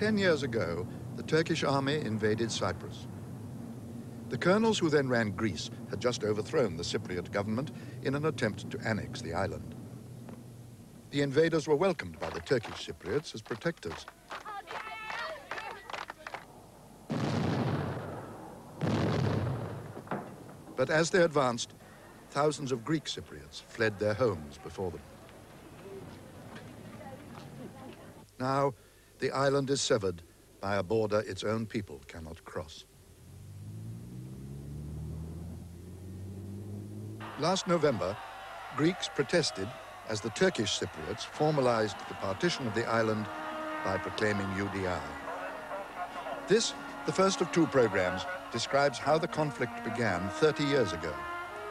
10 years ago, the Turkish army invaded Cyprus. The colonels who then ran Greece had just overthrown the Cypriot government in an attempt to annex the island. The invaders were welcomed by the Turkish Cypriots as protectors. But as they advanced, thousands of Greek Cypriots fled their homes before them. Now, the island is severed by a border its own people cannot cross. Last November, Greeks protested as the Turkish Cypriots formalized the partition of the island by proclaiming UDI. This, the first of two programs, describes how the conflict began 30 years ago,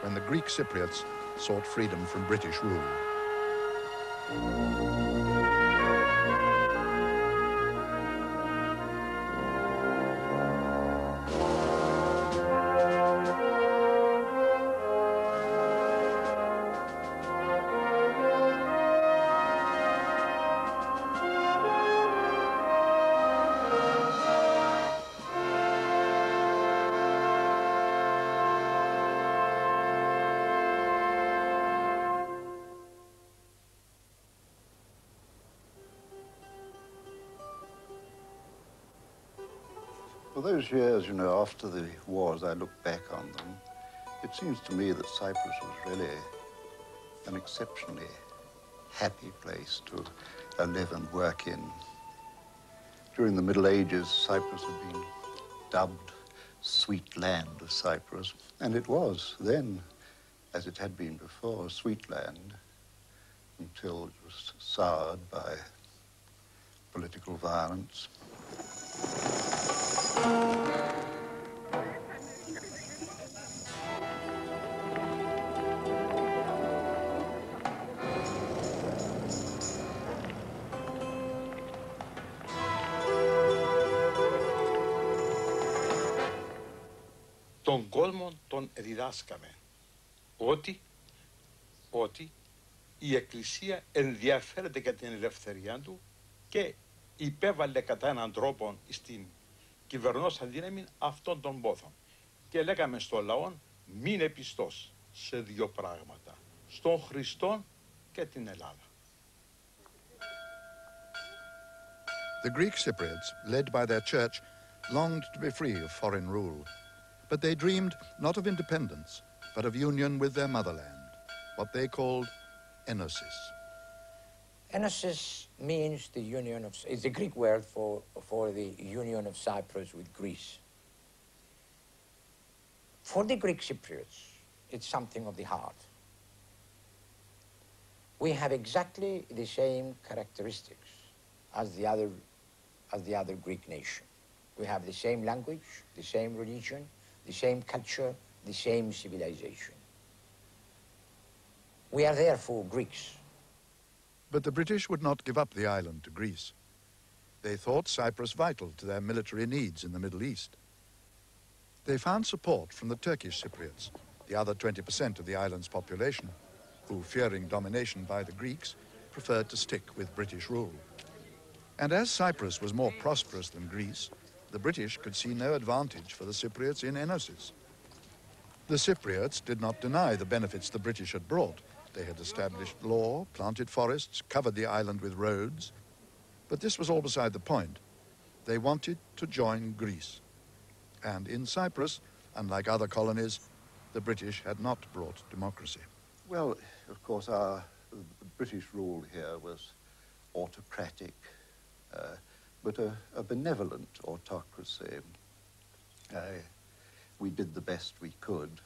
when the Greek Cypriots sought freedom from British rule. For those years, you know, after the war, as I look back on them, it seems to me that Cyprus was really an exceptionally happy place to live and work in. During the Middle Ages, Cyprus had been dubbed sweet land of Cyprus, and it was then, as it had been before, sweet land, until it was soured by political violence. Τον κόσμο τον διδάσκαμε ότι η Εκκλησία ενδιαφέρεται για την ελευθερία του και υπέβαλε κατά έναν τρόπο στην κυβερνώσα δύναμη αυτών των πόθων. Και λέγαμε στο λαό, μείνε πιστός σε δύο πράγματα, στον Χριστό και την Ελλάδα. The Greek Cypriots, led by their church, longed to be free of foreign rule. But they dreamed not of independence, but of union with their motherland, what they called enosis. Enosis means the union of, it's the Greek word for the union of Cyprus with Greece. For the Greek Cypriots, it's something of the heart. We have exactly the same characteristics as the other Greek nation. We have the same language, the same religion, the same culture, the same civilization. We are therefore Greeks. But the British would not give up the island to Greece. They thought Cyprus vital to their military needs in the Middle East. They found support from the Turkish Cypriots, the other 20% of the island's population, who, fearing domination by the Greeks, preferred to stick with British rule. And as Cyprus was more prosperous than Greece, the British could see no advantage for the Cypriots in enosis. The Cypriots did not deny the benefits the British had brought. They had established law, planted forests, covered the island with roads. But this was all beside the point. They wanted to join Greece. And in Cyprus, unlike other colonies, the British had not brought democracy. Well, of course, the British rule here was autocratic, but a benevolent autocracy. We did the best we could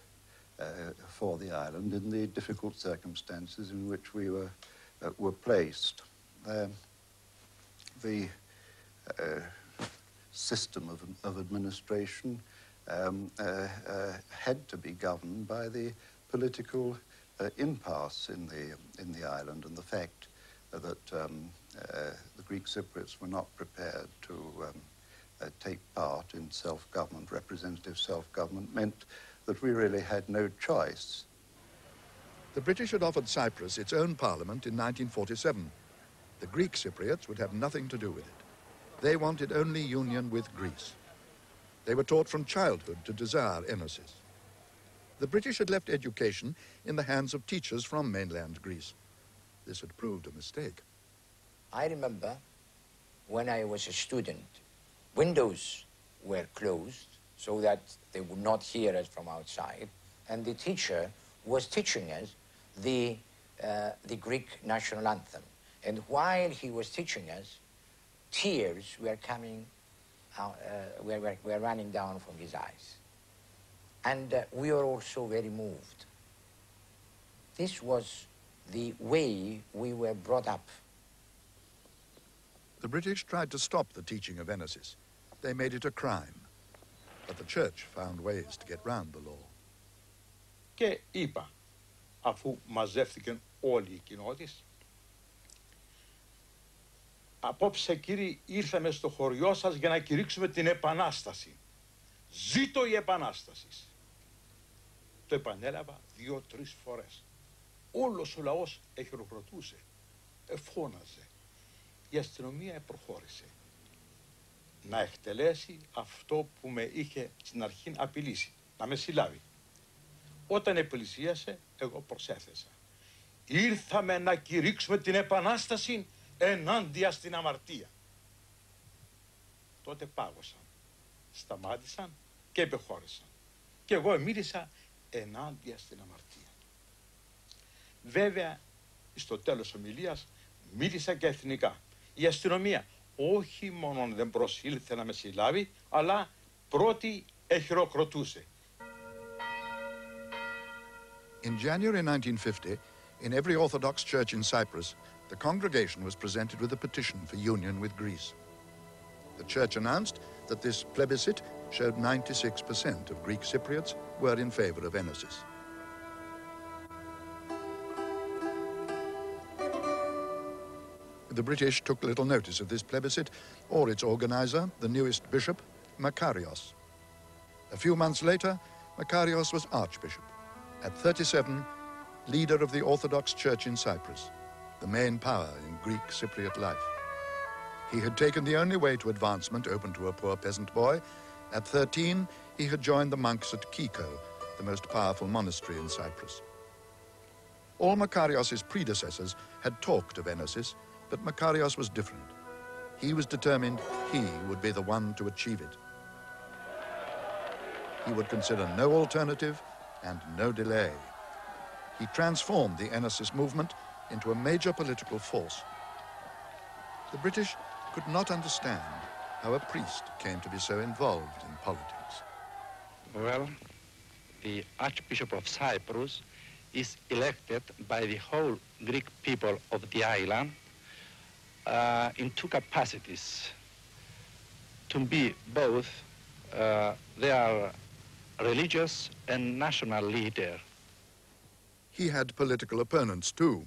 for the island in the difficult circumstances in which we were placed. The system of administration had to be governed by the political impasse in the island, and the fact that the Greek Cypriots were not prepared to take part in self-government, representative self-government, meant that we really had no choice. The British had offered Cyprus its own parliament in 1947. The Greek Cypriots would have nothing to do with it. They wanted only union with Greece. They were taught from childhood to desire Enosis. The British had left education in the hands of teachers from mainland Greece. This had proved a mistake. I remember when I was a student, windows were closed so that they would not hear us from outside, and the teacher was teaching us the Greek national anthem. And while he was teaching us, tears were coming out, were running down from his eyes. And we were also very moved. This was the way we were brought up. The British tried to stop the teaching of Enosis. They made it a crime. But the church found ways to get round the law. Και είπα, αφού μαζεύτηκαν όλοι οι κοινότητες, απόψε κύριοι ήρθαμε στο χωριό σας για να κηρύξουμε την Επανάσταση. Ζήτω η Επανάσταση. Το επανέλαβα 2-3 φορές. Όλος ο λαός εχειροκροτούσε, φώναζε. Η αστυνομία προχώρησε να εκτελέσει αυτό που με είχε στην αρχή απειλήσει, να με συλλάβει. Όταν επλησίασε, εγώ προσέθεσα. Ήρθαμε να κηρύξουμε την Επανάσταση ενάντια στην αμαρτία. Τότε πάγωσαν, σταμάτησαν και επεχώρησαν. Και εγώ μίλησα ενάντια στην αμαρτία. Βέβαια, στο τέλος ομιλίας μίλησα και εθνικά. Η αστυνομία όχι μόνο δεν προσήλθε να με συλλάβει, αλλά πρώτη εχειροκροτούσε. In January 1950, in every Orthodox church in Cyprus, the congregation was presented with a petition for union with Greece. The church announced that this plebiscite showed 96% of Greek Cypriots were in favor of Enosis. The British took little notice of this plebiscite or its organizer, the newest bishop, Makarios. A few months later, Makarios was archbishop. At 37, leader of the Orthodox Church in Cyprus, the main power in Greek Cypriot life. He had taken the only way to advancement open to a poor peasant boy. At 13, he had joined the monks at Kiko, the most powerful monastery in Cyprus. All Makarios' predecessors had talked of Enosis, but Makarios was different. He was determined he would be the one to achieve it. He would consider no alternative and no delay. He transformed the Enosis movement into a major political force. The British could not understand how a priest came to be so involved in politics. Well, the Archbishop of Cyprus is elected by the whole Greek people of the island in two capacities: to be both their religious and national leader. He had political opponents too,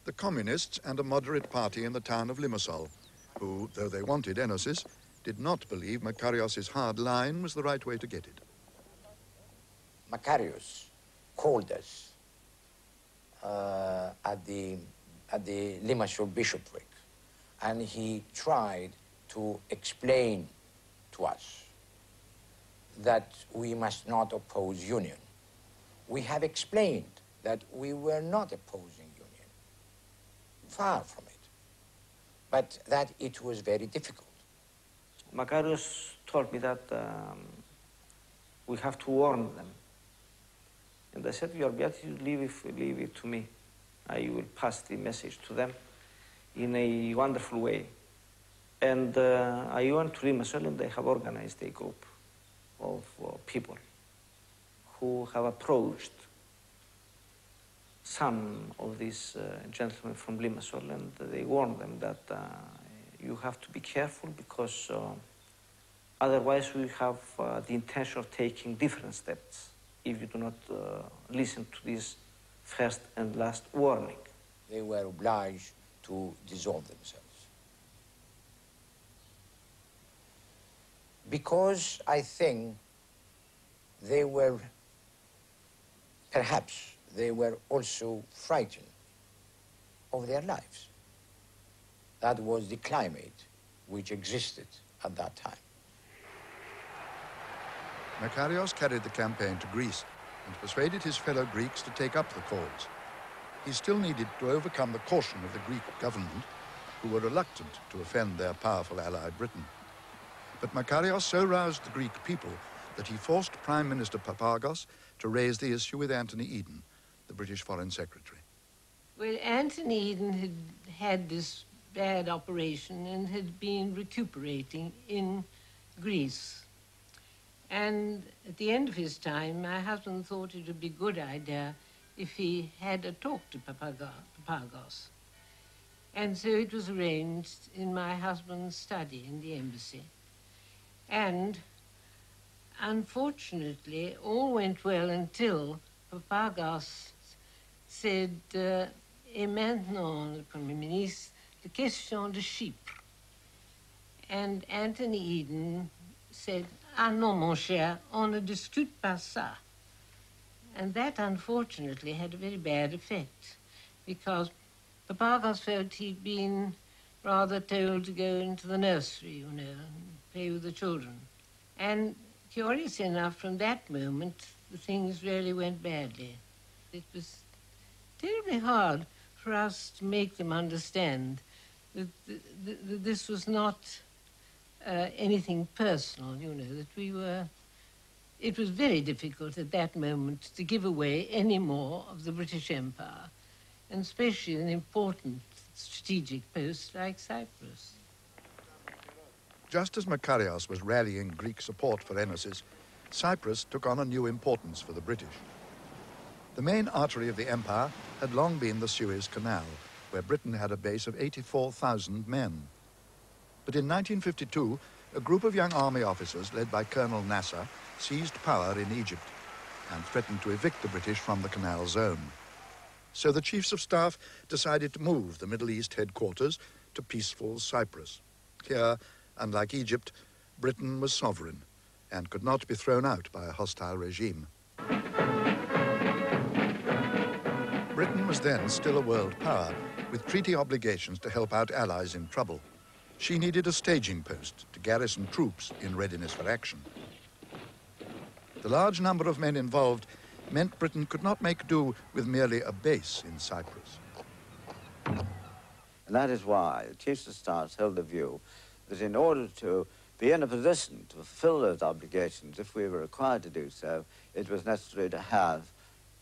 the communists and a moderate party in the town of Limassol, who, though they wanted Enosis, did not believe Makarios' hard line was the right way to get it. Makarios called us at the Limassol bishopric, and he tried to explain to us that we must not oppose union. We have explained that we were not opposing union, far from it, but that it was very difficult. Makarios told me that we have to warn them. And I said, Your Beatitude, leave it to me. I will pass the message to them in a wonderful way. And I went to Limassol and I have organized a group of people who have approached some of these gentlemen from Limassol, and they warned them that you have to be careful because otherwise we have the intention of taking different steps if you do not listen to this first and last warning. They were obliged to dissolve themselves. Because I think they were, perhaps they were also frightened of their lives. That was the climate which existed at that time. Makarios carried the campaign to Greece and persuaded his fellow Greeks to take up the cause. He still needed to overcome the caution of the Greek government, who were reluctant to offend their powerful ally Britain. But Makarios so roused the Greek people that he forced Prime Minister Papagos to raise the issue with Anthony Eden, the British Foreign Secretary. Well, Anthony Eden had had this bad operation and had been recuperating in Greece. And at the end of his time, my husband thought it would be a good idea if he had a talk to Papagos. And so it was arranged in my husband's study in the embassy. And unfortunately, all went well until Papagos said, et maintenant, le Premier ministre, la question de Chypre. And Anthony Eden said, ah non, mon cher, on ne discute pas ça. And that, unfortunately, had a very bad effect, because Papagos felt he'd been rather told to go into the nursery, you know, and play with the children. And curious enough, from that moment, the things really went badly. It was terribly hard for us to make them understand that this was not anything personal, you know, that we were... It was very difficult at that moment to give away any more of the British Empire, and especially an important strategic post like Cyprus. Just as Makarios was rallying Greek support for Enosis, Cyprus took on a new importance for the British. The main artery of the empire had long been the Suez Canal, where Britain had a base of 84,000 men. But in 1952, a group of young army officers led by Colonel Nasser seized power in Egypt and threatened to evict the British from the canal zone. So the chiefs of staff decided to move the Middle East headquarters to peaceful Cyprus. Here, unlike Egypt, Britain was sovereign and could not be thrown out by a hostile regime. Britain was then still a world power, with treaty obligations to help out allies in trouble. She needed a staging post to garrison troops in readiness for action. The large number of men involved meant Britain could not make do with merely a base in Cyprus. And that is why the chiefs of staff held the view that in order to be in a position to fulfill those obligations, if we were required to do so, it was necessary to have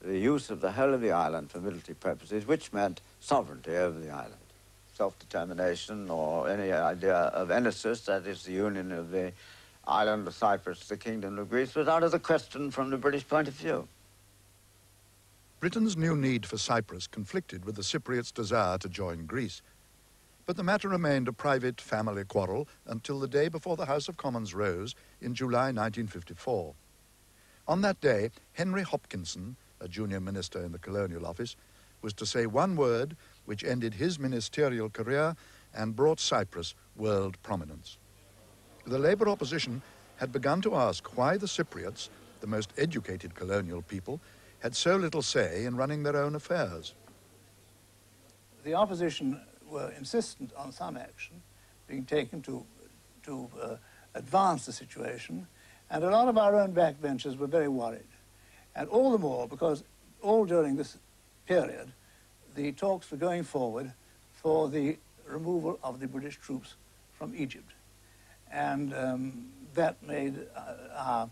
the use of the whole of the island for military purposes, which meant sovereignty over the island. Self-determination, or any idea of Enosis, that is the union of the island of Cyprus, the kingdom of Greece, was out of the question from the British point of view. Britain's new need for Cyprus conflicted with the Cypriots' desire to join Greece. But the matter remained a private family quarrel until the day before the House of Commons rose in July 1954. On that day, Henry Hopkinson, a junior minister in the Colonial Office, was to say one word which ended his ministerial career and brought Cyprus world prominence. The Labour opposition had begun to ask why the Cypriots, the most educated colonial people, had so little say in running their own affairs. The opposition were insistent on some action being taken to advance the situation, and a lot of our own backbenchers were very worried. And all the more because all during this period, the talks were going forward for the removal of the British troops from Egypt. And that made our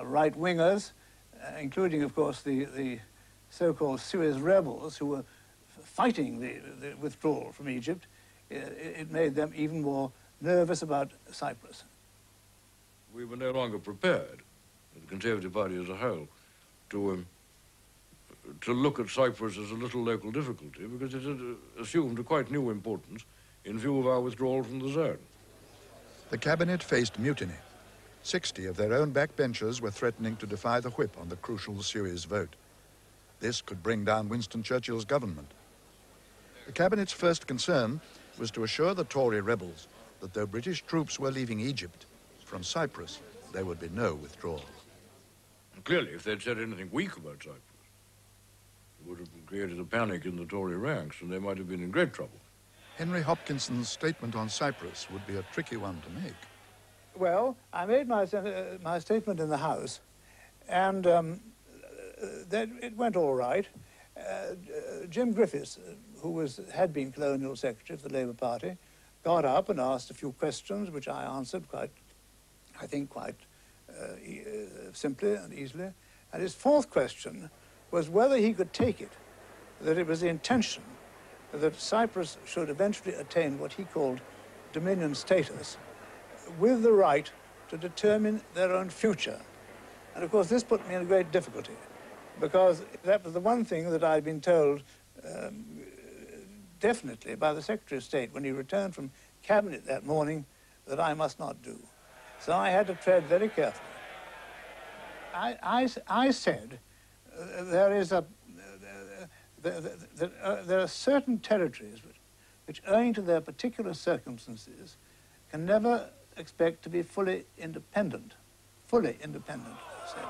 right-wingers, including, of course, the so-called Suez rebels who were fighting the withdrawal from Egypt, it made them even more nervous about Cyprus. We were no longer prepared, the Conservative Party as a whole, to look at Cyprus as a little local difficulty, because it had assumed a quite new importance in view of our withdrawal from the zone. The cabinet faced mutiny. 60 of their own backbenchers were threatening to defy the whip on the crucial Suez vote. This could bring down Winston Churchill's government. The cabinet's first concern was to assure the Tory rebels that though British troops were leaving Egypt, from Cyprus there would be no withdrawal. And clearly, if they'd said anything weak about Cyprus, it would have created a panic in the Tory ranks, and they might have been in great trouble. Henry Hopkinson's statement on Cyprus would be a tricky one to make. Well, I made my statement in the House, and it went all right. Jim Griffiths, who had been Colonial Secretary of the Labour Party, got up and asked a few questions, which I answered quite simply and easily. And his fourth question was whether he could take it, that it was the intention that Cyprus should eventually attain what he called dominion status, with the right to determine their own future. And of course this put me in a great difficulty, because that was the one thing that I'd been told definitely by the Secretary of State when he returned from Cabinet that morning that I must not do. So I had to tread very carefully. I said there are certain territories which, owing to their particular circumstances, can never expect to be fully independent. Fully independent, I said.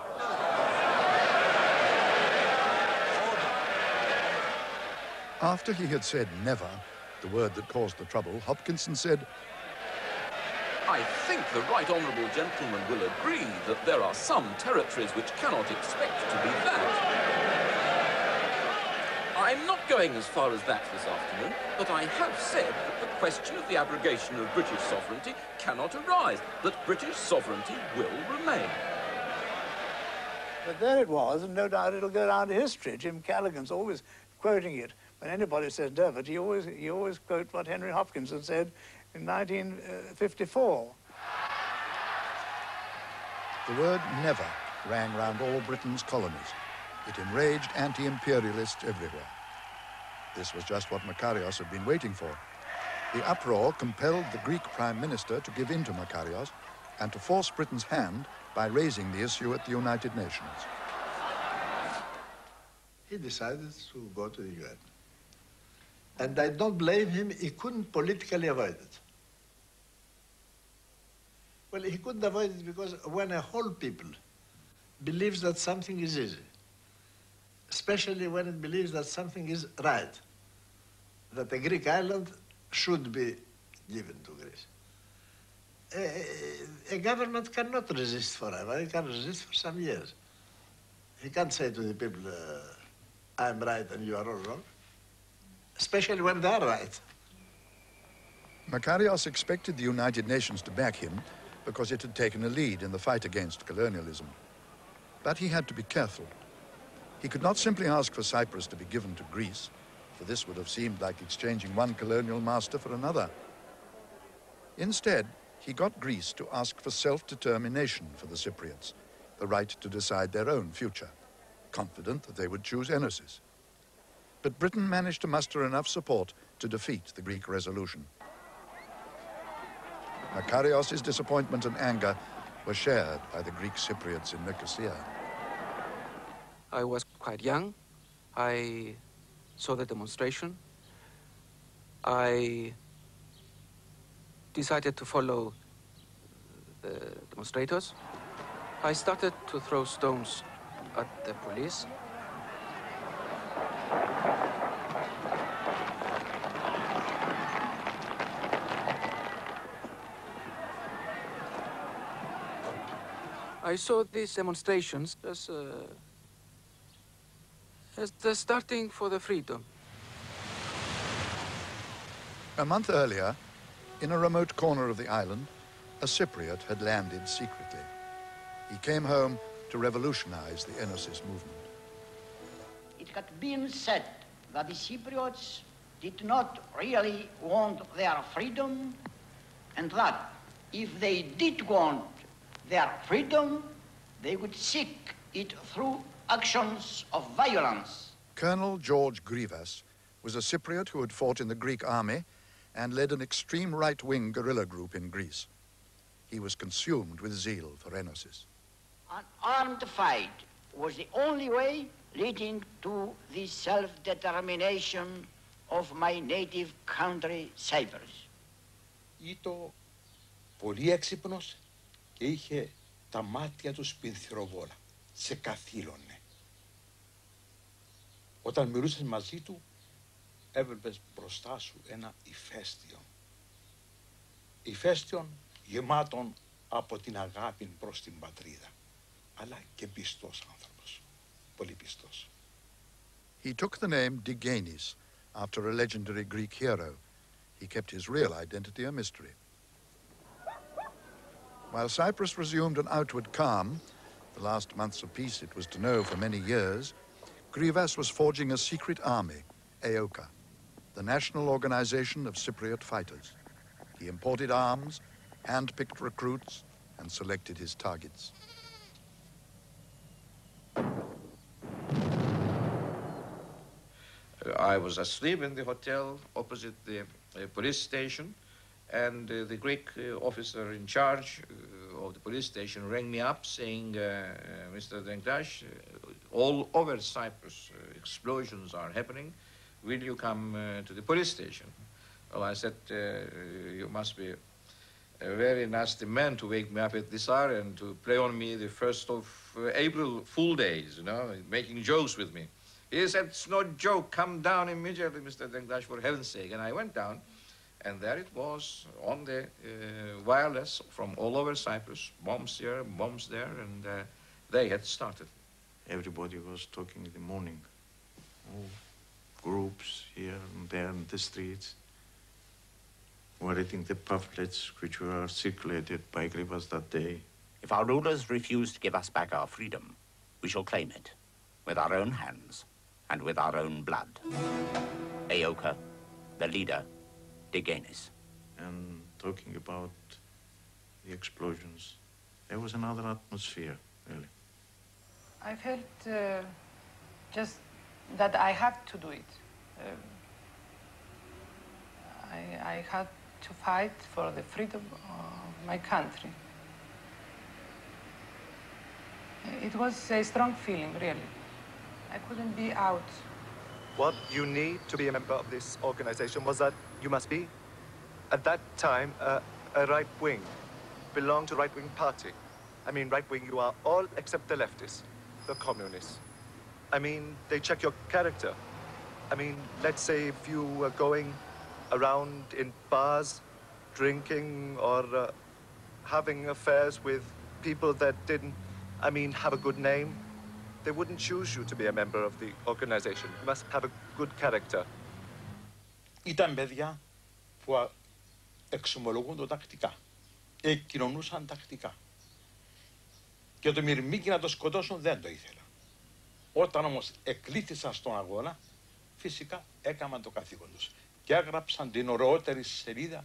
After he had said never, the word that caused the trouble, Hopkinson said, I think the right honourable gentleman will agree that there are some territories which cannot expect to be that. I'm not going as far as that this afternoon, but I have said that the question of the abrogation of British sovereignty cannot arise, that British sovereignty will remain. But there it was, and no doubt it'll go down to history. Jim Callaghan's always quoting it. When anybody says never, he always quotes what Henry Hopkinson said in 1954. The word never rang round all Britain's colonies. It enraged anti-imperialists everywhere. This was just what Makarios had been waiting for. The uproar compelled the Greek Prime Minister to give in to Makarios and to force Britain's hand by raising the issue at the United Nations. He decided to go to the UN. And I don't blame him, he couldn't politically avoid it. Well, he couldn't avoid it because when a whole people believes that something is easy, especially when it believes that something is right, that a Greek island should be given to Greece. A government cannot resist forever, it can resist for some years. He can't say to the people, I'm right and you are all wrong, especially when they are right. Makarios expected the United Nations to back him because it had taken a lead in the fight against colonialism. But he had to be careful. He could not simply ask for Cyprus to be given to Greece, for this would have seemed like exchanging one colonial master for another. Instead, he got Greece to ask for self-determination for the Cypriots, the right to decide their own future, confident that they would choose Enosis. But Britain managed to muster enough support to defeat the Greek resolution. Makarios' disappointment and anger were shared by the Greek Cypriots in Nicosia. I was quite young. I saw the demonstration. I decided to follow the demonstrators. I started to throw stones at the police. I saw these demonstrations as the starting for the freedom. A month earlier, in a remote corner of the island, a Cypriot had landed secretly. He came home to revolutionize the Enosis movement. It had been said that the Cypriots did not really want their freedom, and that if they did want their freedom, they would seek it through actions of violence. Colonel George Grivas was a Cypriot who had fought in the Greek army and led an extreme right-wing guerrilla group in Greece. He was consumed with zeal for Enosis. An armed fight was the only way leading to the self-determination of my native country, Cyprus. Ήταν πολύ έξυπνος και είχε τα μάτια του σπινθυροβόλα. Σε καθήλωνε. Όταν μιλούσες μαζί του, έβλεπες μπροστά σου ένα ηφαίστειο. Ηφαίστειον γεμάτον από την αγάπη προς την πατρίδα, αλλά και πιστός άνθρωπος, πολύ πιστός. He took the name Digenis after a legendary Greek hero. He kept his real identity a mystery. While Cyprus resumed an outward calm, the last months of peace it was to know for many years, Grivas was forging a secret army, AOKA, the national organization of Cypriot fighters. He imported arms, hand-picked recruits, and selected his targets. I was asleep in the hotel opposite the police station, and the Greek officer in charge of the police station rang me up saying, Mr. Denktash, all over Cyprus explosions are happening. Will you come to the police station? Well, I said, you must be a very nasty man to wake me up at this hour and to play on me the 1st of April Fool Days, you know, making jokes with me. He said, it's no joke, come down immediately, Mr. Denktash, for heaven's sake. And I went down, and there it was on the wireless from all over Cyprus, bombs here, bombs there, and they had started. Everybody was talking in the morning, all groups here and there in the streets. Were reading the pamphlets which were circulated by Grivas that day. If our rulers refuse to give us back our freedom, we shall claim it with our own hands and with our own blood. AOKA, the leader, Digenis. And talking about the explosions, there was another atmosphere, really. I felt just that I had to do it. I had to fight for the freedom of my country. It was a strong feeling, really. I couldn't be out. What you need to be a member of this organization was that you must be, at that time, a right-wing, belong to right-wing party. I mean, right-wing, you are all except the leftists, the communists. I mean, they check your character. I mean, let's say if you were going around in bars, drinking or having affairs with people that didn't, I mean, have a good name, they wouldn't choose you to be a member of the organization. You must have a good character. Ήταν παιδιά που εξομολογούνται τακτικά, εκκοινωνούσαν τακτικά. Και το Μυρμήγκι να το σκοτώσουν δεν το ήθελα. Όταν όμως εκλήθησαν στον αγώνα, φυσικά έκαναν το καθήκον τους και έγραψαν την ωραιότερη σελίδα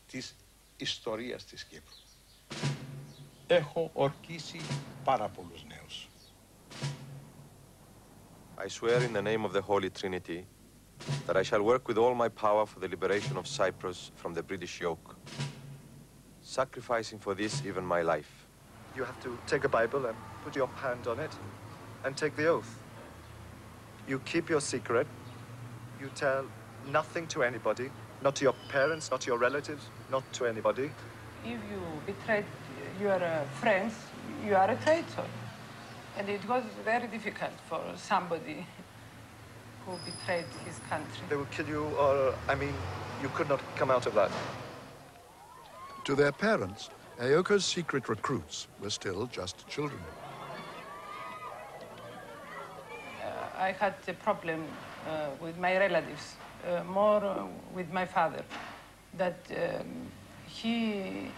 της ιστορίας της Κύπρου. Έχω ορκίσει πάρα πολλούς νέους. I swear in the name of the Holy Trinity that I shall work with all my power for the liberation of Cyprus from the British yoke, sacrificing for this even my life. You have to take a Bible and put your hand on it and take the oath. You keep your secret. You tell nothing to anybody, not to your parents, not to your relatives, not to anybody. If you betrayed your friends, you are a traitor. And it was very difficult for somebody who betrayed his country. They will kill you, or, I mean, you could not come out of that. To their parents, AOKA's secret recruits were still just children. I had a problem with my relatives, more with my father, that he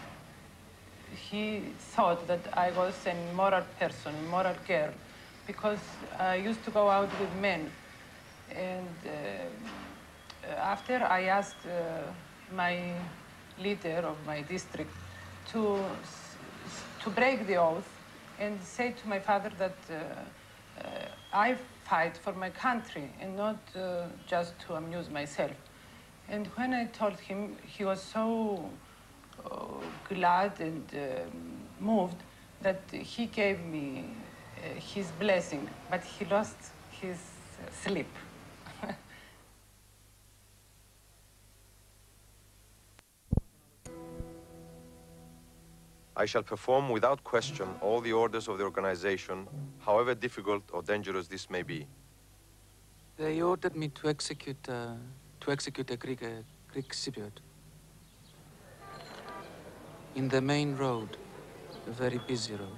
thought that I was a moral person, moral girl, because I used to go out with men. And after I asked my leader of my district to break the oath and say to my father that I fight for my country and not just to amuse myself. And when I told him, he was so glad and moved that he gave me his blessing, but he lost his sleep. I shall perform without question all the orders of the organization, however difficult or dangerous this may be. They ordered me to execute to execute a Greek Cypriot. In the main road, a very busy road.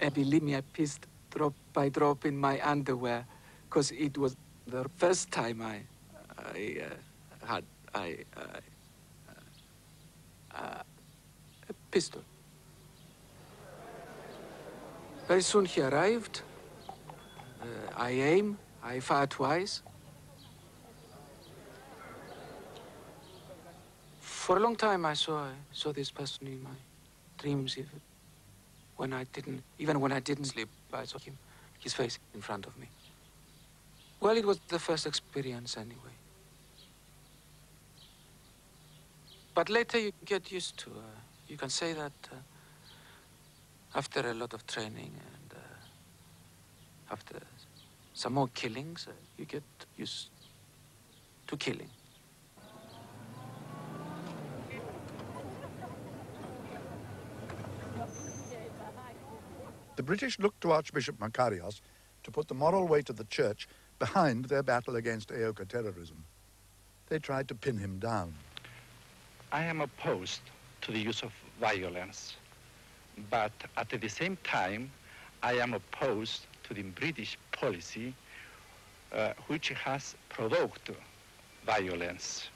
And believe me, I pissed drop by drop in my underwear, because it was the first time I had a pistol. Very soon he arrived. I aim, I fire twice. For a long time I saw this person in my dreams, even when I didn't sleep, I saw his face in front of me. Well, it was the first experience anyway. But later you get used to, you can say that after a lot of training and after some more killings, you get used to killing. The British looked to Archbishop Makarios to put the moral weight of the church behind their battle against Aoka terrorism. They tried to pin him down. I am opposed to the use of violence, but at the same time, I am opposed to the British policy which has provoked violence.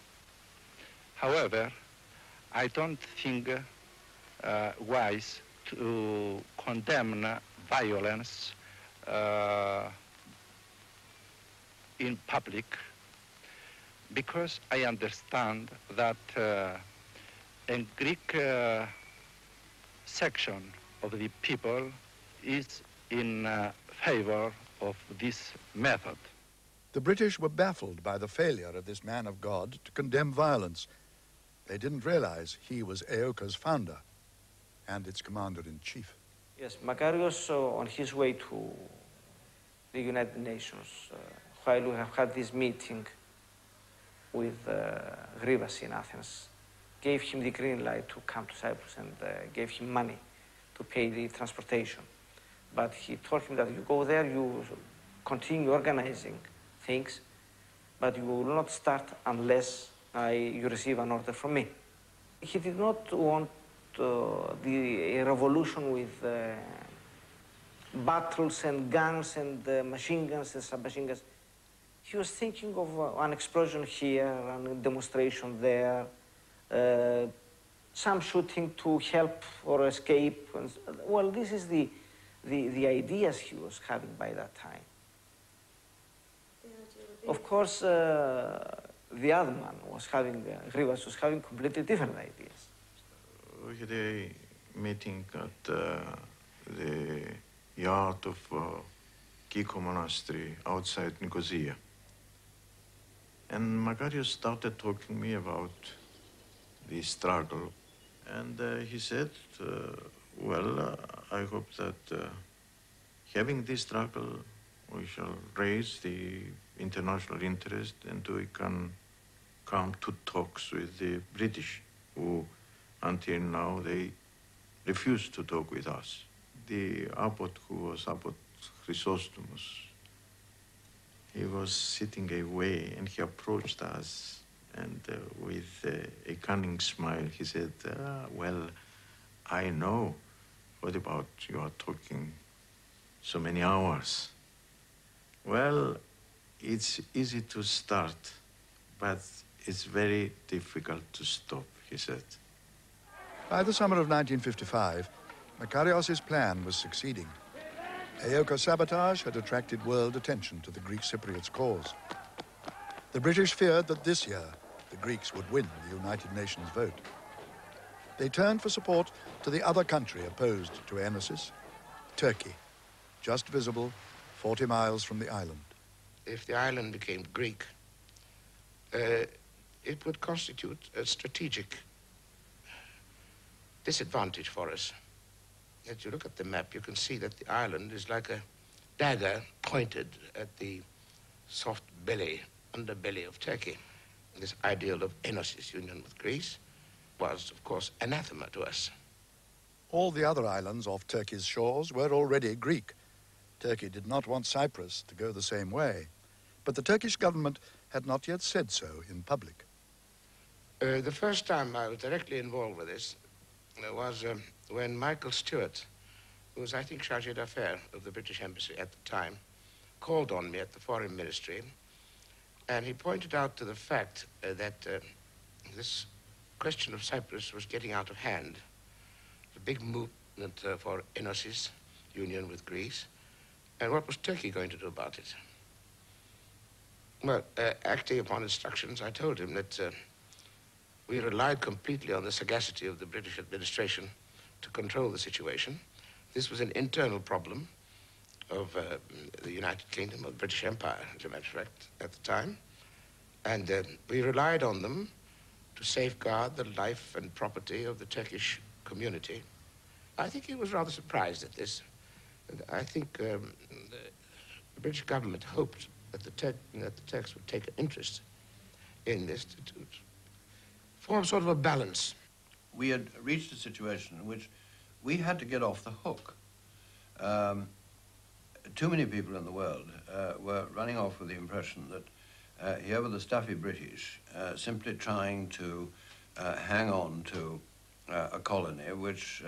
However, I don't think wise to condemn violence in public, because I understand that a Greek section of the people is in favor of this method. The British were baffled by the failure of this man of God to condemn violence. They didn't realize he was Aoka's founder and its commander-in-chief. Yes, Makarios, on his way to the United Nations, while we have had this meeting with Grivas in Athens, gave him the green light to come to Cyprus and gave him money to pay the transportation. But he told him that you go there, you continue organizing things, but you will not start unless you receive an order from me. He did not want a revolution with battles and guns and machine guns and submachine guns. He was thinking of an explosion here, a demonstration there, some shooting to help or escape. And, well, this is the ideas he was having by that time. Of course, the other man was having, Grivas was having completely different ideas. We had a meeting at the yard of Kiko Monastery outside Nicosia. And Makarios started talking to me about the struggle. And he said, well, I hope that having this struggle, we shall raise the international interest and we can come to talks with the British, who until now they refused to talk with us. The abbot, who was Abbot Chrysostomus, he was sitting away and he approached us and with a cunning smile he said, well, I know. What about you are talking so many hours? Well, it's easy to start, but it's very difficult to stop, he said. By the summer of 1955, Makarios' plan was succeeding. Aoka sabotage had attracted world attention to the Greek Cypriots' cause. The British feared that this year the Greeks would win the United Nations vote. They turned for support to the other country opposed to Enosis, Turkey, just visible 40 miles from the island. If the island became Greek, it would constitute a strategic disadvantage for us. As you look at the map, you can see that the island is like a dagger pointed at the soft belly, underbelly of Turkey. This ideal of Enosis union with Greece was, of course, anathema to us. All the other islands off Turkey's shores were already Greek. Turkey did not want Cyprus to go the same way. But the Turkish government had not yet said so in public. The first time I was directly involved with this was when Michael Stewart, who was, I think, chargé d'affaires of the British Embassy at the time, called on me at the Foreign Ministry, and he pointed out to the fact that this question of Cyprus was getting out of hand. The big movement for Enosis, union with Greece, and what was Turkey going to do about it? Well, acting upon instructions, I told him that we relied completely on the sagacity of the British administration to control the situation. This was an internal problem of the United Kingdom, of the British Empire, as a matter of fact, at the time. And we relied on them to safeguard the life and property of the Turkish community. I think he was rather surprised at this. And I think the British government hoped that the Turks would take an interest in this to form sort of a balance. We had reached a situation in which we had to get off the hook. Too many people in the world were running off with the impression that here were the stuffy British simply trying to hang on to a colony which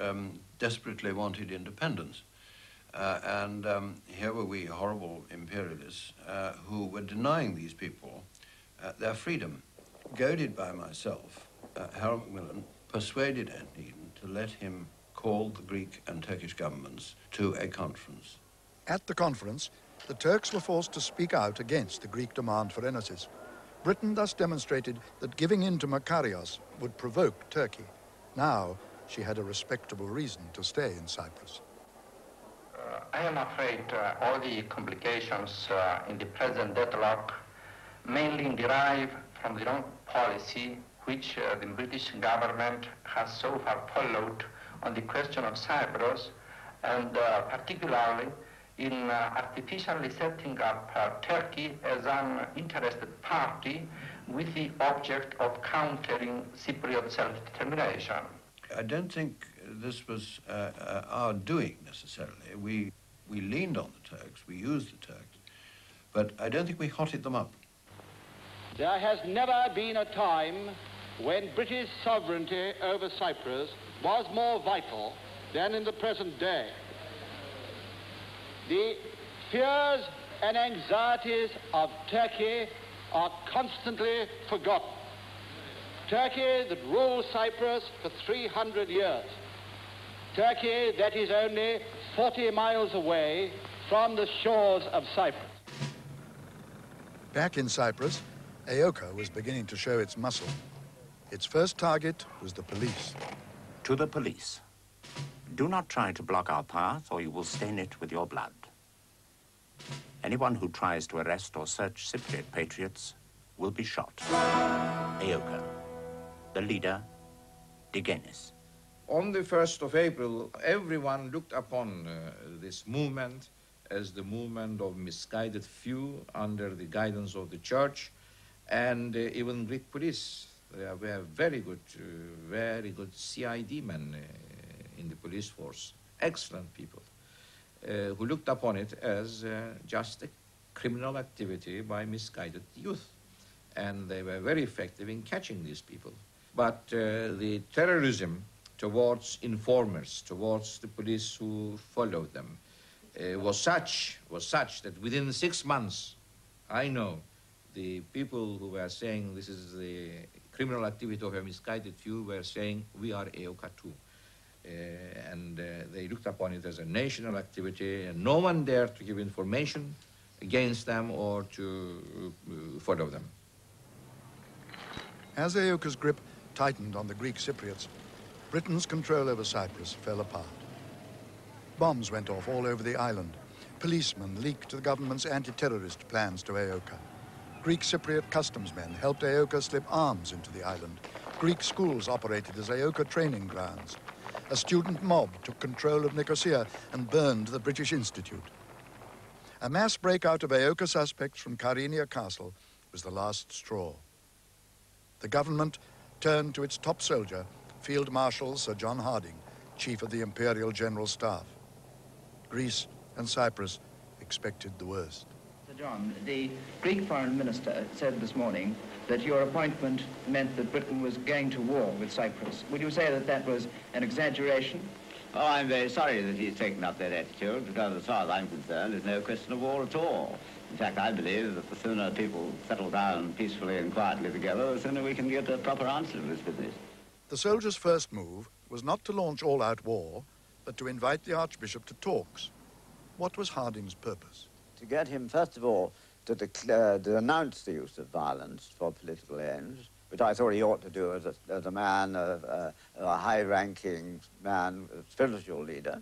desperately wanted independence. And here were we, horrible imperialists, who were denying these people their freedom. Goaded by myself, Harold Macmillan persuaded Ed Needham to let him call the Greek and Turkish governments to a conference. At the conference, the Turks were forced to speak out against the Greek demand for Enosis. Britain thus demonstrated that giving in to Makarios would provoke Turkey. Now, she had a respectable reason to stay in Cyprus. I am afraid all the complications in the present deadlock mainly derive from the wrong policy which the British government has so far followed on the question of Cyprus, and particularly in artificially setting up Turkey as an interested party with the object of countering Cypriot self-determination. I don't think this was our doing necessarily. We leaned on the Turks, we used the Turks, but I don't think we hotted them up. There has never been a time when British sovereignty over Cyprus was more vital than in the present day. The fears and anxieties of Turkey are constantly forgotten. Turkey that ruled Cyprus for 300 years. Turkey that is only 40 miles away from the shores of Cyprus. Back in Cyprus, Aoka was beginning to show its muscle. Its first target was the police. To the police. Do not try to block our path, or you will stain it with your blood. Anyone who tries to arrest or search Cypriot patriots will be shot. Aoka. The leader, Digenis. On the 1st of April, everyone looked upon this movement as the movement of misguided few under the guidance of the church, and even Greek police. There were very good CID men in the police force, excellent people, who looked upon it as just a criminal activity by misguided youth. And they were very effective in catching these people. But the terrorism towards informers, towards the police who followed them, was such that within 6 months, I know the people who were saying this is the criminal activity of a misguided few were saying we are Aoka too. And they looked upon it as a national activity, and no one dared to give information against them or to follow them. As Aoka's grip tightened on the Greek Cypriots, Britain's control over Cyprus fell apart. Bombs went off all over the island. Policemen leaked the government's anti-terrorist plans to Aoka. Greek Cypriot customs men helped Aoka slip arms into the island. Greek schools operated as Aoka training grounds. A student mob took control of Nicosia and burned the British Institute. A mass breakout of Aoka suspects from Kyrenia Castle was the last straw. The government turned to its top soldier, Field Marshal Sir John Harding, Chief of the Imperial General Staff. Greece and Cyprus expected the worst. The John, the Greek Foreign Minister said this morning that your appointment meant that Britain was going to war with Cyprus. Would you say that that was an exaggeration? Oh, I'm very sorry that he's taken up that attitude, because as far as I'm concerned, there's no question of war at all. In fact, I believe that the sooner people settle down peacefully and quietly together, the sooner we can get a proper answer to this business. The soldiers' first move was not to launch all-out war, but to invite the Archbishop to talks. What was Harding's purpose? To get him, first of all, to denounce the use of violence for political ends, which I thought he ought to do as a man, a high-ranking man, a spiritual leader,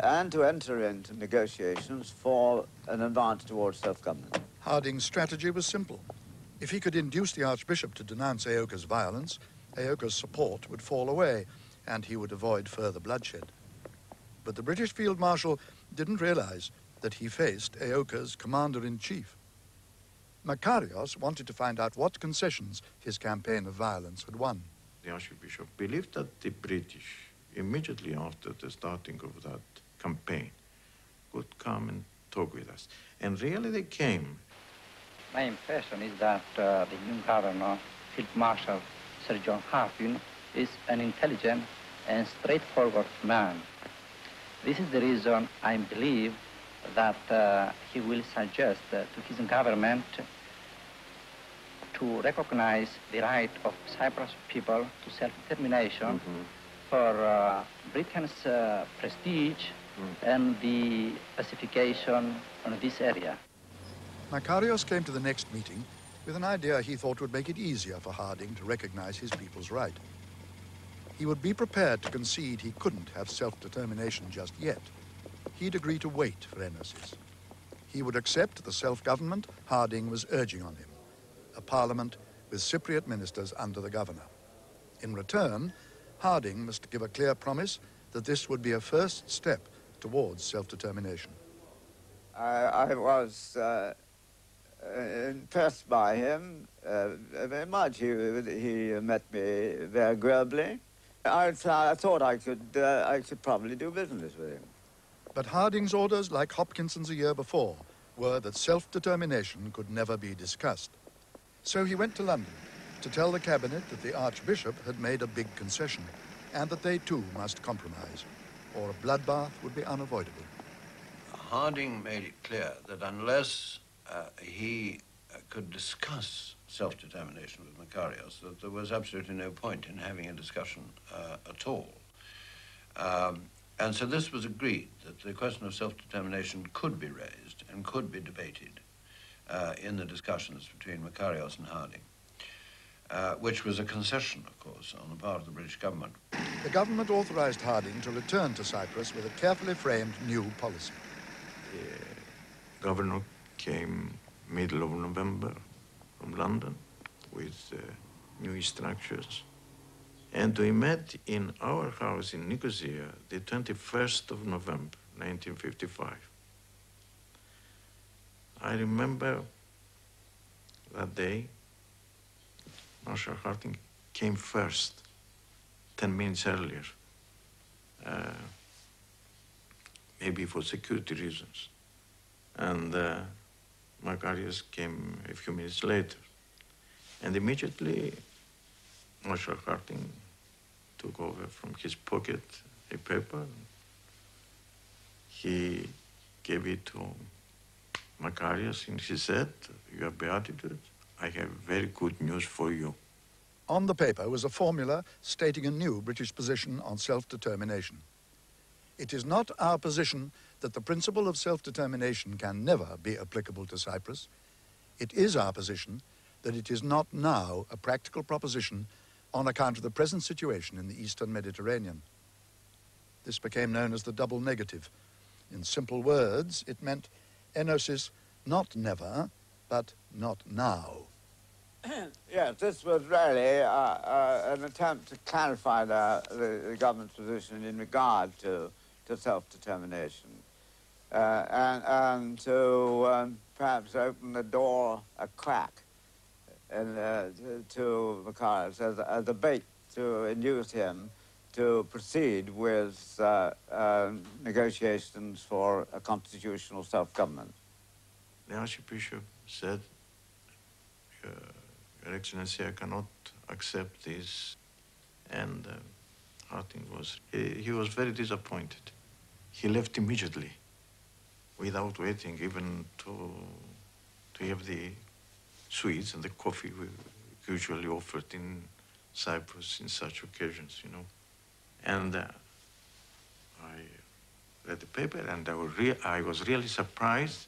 and to enter into negotiations for an advance towards self-government. Harding's strategy was simple. If he could induce the Archbishop to denounce Aoka's violence, Aoka's support would fall away, and he would avoid further bloodshed. But the British Field Marshal didn't realize that he faced Aoka's commander-in-chief. Makarios wanted to find out what concessions his campaign of violence had won. The Archbishop believed that the British, immediately after the starting of that campaign, would come and talk with us. And really they came. My impression is that the new governor, Field Marshal Sir John Harding, is an intelligent and straightforward man. This is the reason I believe that he will suggest to his government to recognize the right of Cyprus people to self-determination for Britain's prestige and the pacification on this area. Makarios came to the next meeting with an idea he thought would make it easier for Harding to recognize his people's right. He would be prepared to concede he couldn't have self-determination just yet. He'd agree to wait for Enosis. He would accept the self-government Harding was urging on him, a parliament with Cypriot ministers under the governor. In return, Harding must give a clear promise that this would be a first step towards self-determination. I was impressed by him very much. He met me very agreeably. I thought I could probably do business with him. But Harding's orders, like Hopkinson's a year before, were that self-determination could never be discussed. So he went to London to tell the cabinet that the Archbishop had made a big concession and that they too must compromise, or a bloodbath would be unavoidable. Harding made it clear that unless he could discuss self-determination with Makarios, that there was absolutely no point in having a discussion at all. And so this was agreed, that the question of self-determination could be raised and could be debated in the discussions between Makarios and Harding, which was a concession, of course, on the part of the British government. The government authorized Harding to return to Cyprus with a carefully framed new policy. The governor came middle of November from London with new instructions. And we met in our house in Nicosia the 21st of November, 1955. I remember that day, Marshal Harding came first, 10 minutes earlier, maybe for security reasons. And Makarios came a few minutes later. And immediately, Marshal Harding took over from his pocket a paper. He gave it to Makarios and he said, "Your Beatitude, I have very good news for you." On the paper was a formula stating a new British position on self-determination. It is not our position that the principle of self-determination can never be applicable to Cyprus. It is our position that it is not now a practical proposition on account of the present situation in the Eastern Mediterranean. This became known as the double negative. In simple words, it meant enosis not never, but not now. Yes, this was really an attempt to clarify the government's position in regard to self-determination and to perhaps open the door a crack to Makarios as a bait to induce him to proceed with negotiations for a constitutional self-government. The Archbishop said, Your Excellency, I cannot accept this. And Harding he was very disappointed. He left immediately, without waiting even to have the sweets and the coffee we usually offered in Cyprus in such occasions, you know. And I read the paper, and I was really surprised,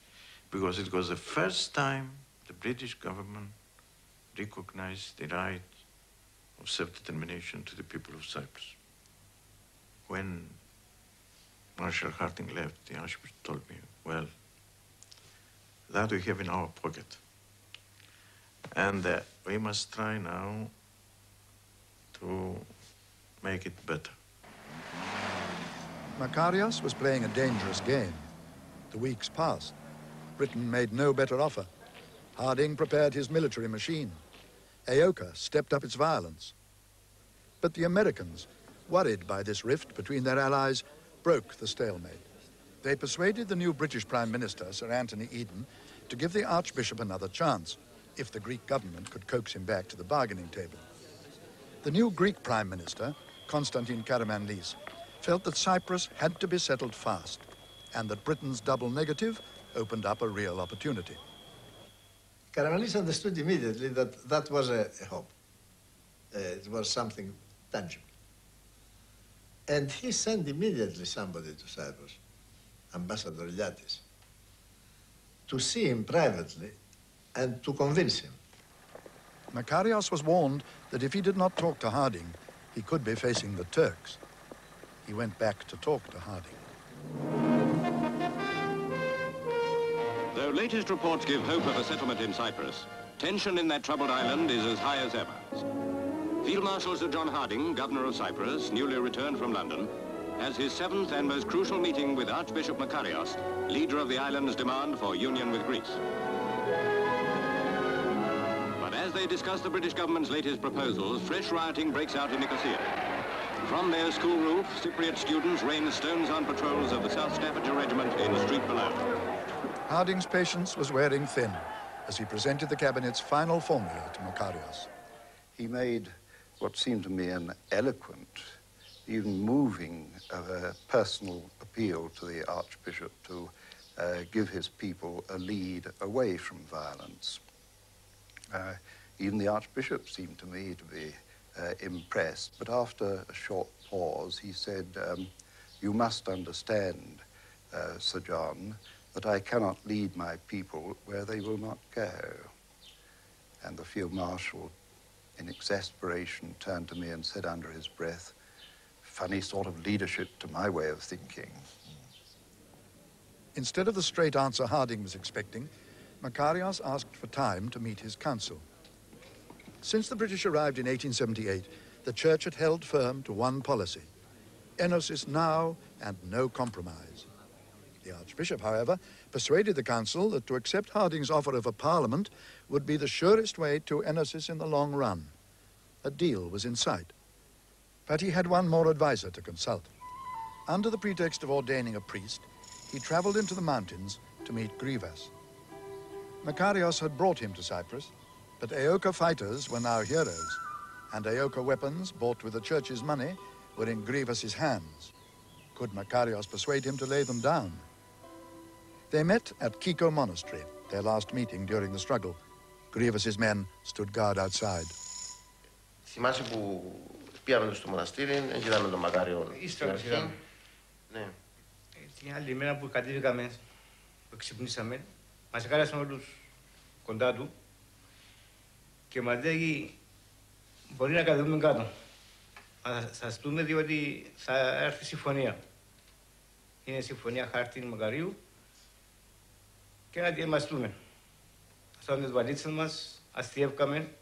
because it was the first time the British government recognized the right of self-determination to the people of Cyprus. When Marshal Harding left, the Archbishop told me, well, that we have in our pocket. And we must try now to make it better. Makarios was playing a dangerous game. The weeks passed. Britain made no better offer. Harding prepared his military machine. Aoka stepped up its violence. But the Americans, worried by this rift between their allies, broke the stalemate. They persuaded the new British Prime Minister, Sir Anthony Eden, to give the Archbishop another chance, if the Greek government could coax him back to the bargaining table. The new Greek Prime Minister, Konstantin Karamanlis, felt that Cyprus had to be settled fast, and that Britain's double negative opened up a real opportunity. Karamanlis understood immediately that that was a hope. It was something tangible. And he sent immediately somebody to Cyprus, Ambassador Iliadis, to see him privately and to convince him. Makarios was warned that if he did not talk to Harding, he could be facing the Turks. He went back to talk to Harding. Though latest reports give hope of a settlement in Cyprus, tension in that troubled island is as high as ever. Field Marshal Sir John Harding, Governor of Cyprus, newly returned from London, has his 7th and most crucial meeting with Archbishop Makarios, leader of the island's demand for union with Greece. But as they discuss the British government's latest proposals, fresh rioting breaks out in Nicosia. From their school roof, Cypriot students rain stones on patrols of the South Staffordshire Regiment in the street below. Harding's patience was wearing thin as he presented the cabinet's final formula to Makarios. He made what seemed to me an eloquent, even moving personal appeal to the Archbishop to give his people a lead away from violence. Even the Archbishop seemed to me to be impressed, but after a short pause he said, you must understand, Sir John, that I cannot lead my people where they will not go. And the Field Marshal, in exasperation, turned to me and said under his breath, funny sort of leadership to my way of thinking. Instead of the straight answer Harding was expecting, Makarios asked for time to meet his council. Since the British arrived in 1878, the Church had held firm to one policy: enosis now and no compromise. The Archbishop, however, persuaded the council that to accept Harding's offer of a parliament would be the surest way to enosis in the long run. A deal was in sight. But he had one more advisor to consult. Under the pretext of ordaining a priest, he traveled into the mountains to meet Grivas. Makarios had brought him to Cyprus, but Aoka fighters were now heroes, and Aoka weapons, bought with the church's money, were in Grivas's hands. Could Makarios persuade him to lay them down? They met at Kiko Monastery, their last meeting during the struggle. Grivas's men stood guard outside. Θυμάσαι που πήγαμε στο μοναστήρι, είδαμε τον Μακάριο. Ύστερα είδαμε. Ναι. Την άλλη μέρα που κατέβηκαμε, που ξυπνήσαμε, μας κάλεσαν όλους κοντά του και μας λέει μπορεί να κατεβούμε κάτω. Θα σας δούμε διότι θα έρθει συμφωνία. Είναι συμφωνία Χάρτιν Μακαρίου και να ετοιμαστούμε. Στάμε τις βαλίτσες μας, αστιεύκαμε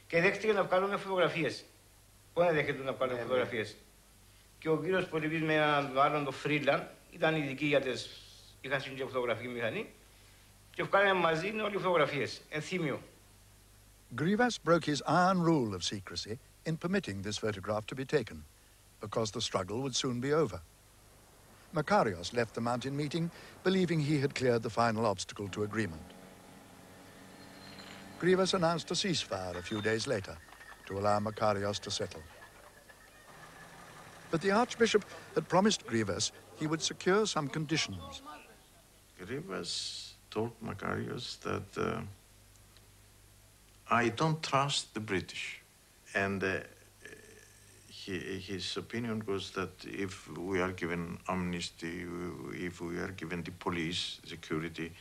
και δέχτηκε να βγάλουμε φωτογραφίες. Πώς να δέχεται να βγάλουμε φωτογραφίες. Και ο κύριος Πολυβής με έναν άλλον το Φρίλαν ήταν ειδικοί για τις... είχαν και φωτογραφική μηχανή και βγάλαμε μαζί όλοι οι φωτογραφίες, ενθύμιο. Grivas broke his iron rule of secrecy in permitting this photograph to be taken, because the struggle would soon be over. Makarios left the mountain meeting believing he had cleared the final obstacle to agreement. Grievous announced a ceasefire a few days later to allow Makarios to settle. But the Archbishop had promised Grievous he would secure some conditions. Grievous told Makarios that I don't trust the British. And his opinion was that if we are given amnesty, if we are given the police security,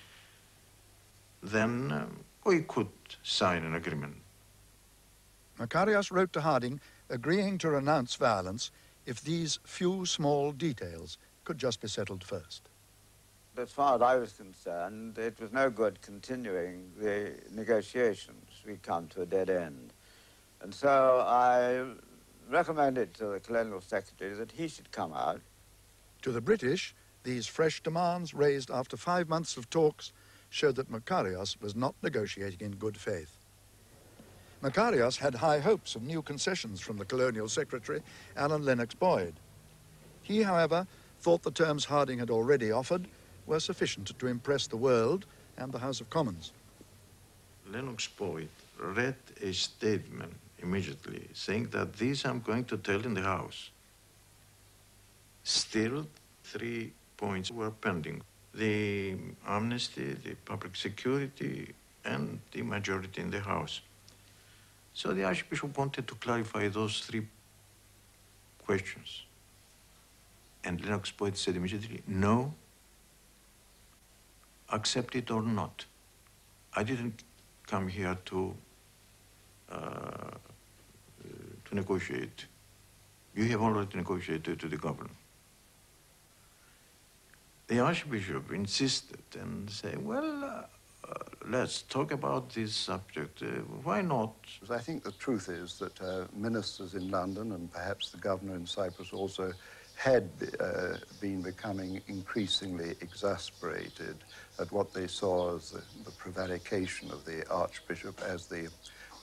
then we could sign an agreement. Makarios wrote to Harding agreeing to renounce violence if these few small details could just be settled first. As far as I was concerned, it was no good continuing the negotiations. We'd come to a dead end. And so I recommended to the Colonial Secretary that he should come out. To the British, these fresh demands raised after 5 months of talks showed that Makarios was not negotiating in good faith. Makarios had high hopes of new concessions from the Colonial Secretary, Alan Lennox Boyd. He, however, thought the terms Harding had already offered were sufficient to impress the world and the House of Commons. Lennox Boyd read a statement immediately saying that this I'm going to tell in the House. Still, 3 points were pending: the amnesty, the public security, and the majority in the House. So the Archbishop wanted to clarify those 3 questions. And Lennox Boyd said immediately, no, accept it or not. I didn't come here to negotiate. You have already negotiated to the government. The Archbishop insisted and said, well, let's talk about this subject. Why not? I think the truth is that ministers in London and perhaps the governor in Cyprus also had been becoming increasingly exasperated at what they saw as the prevarication of the Archbishop as the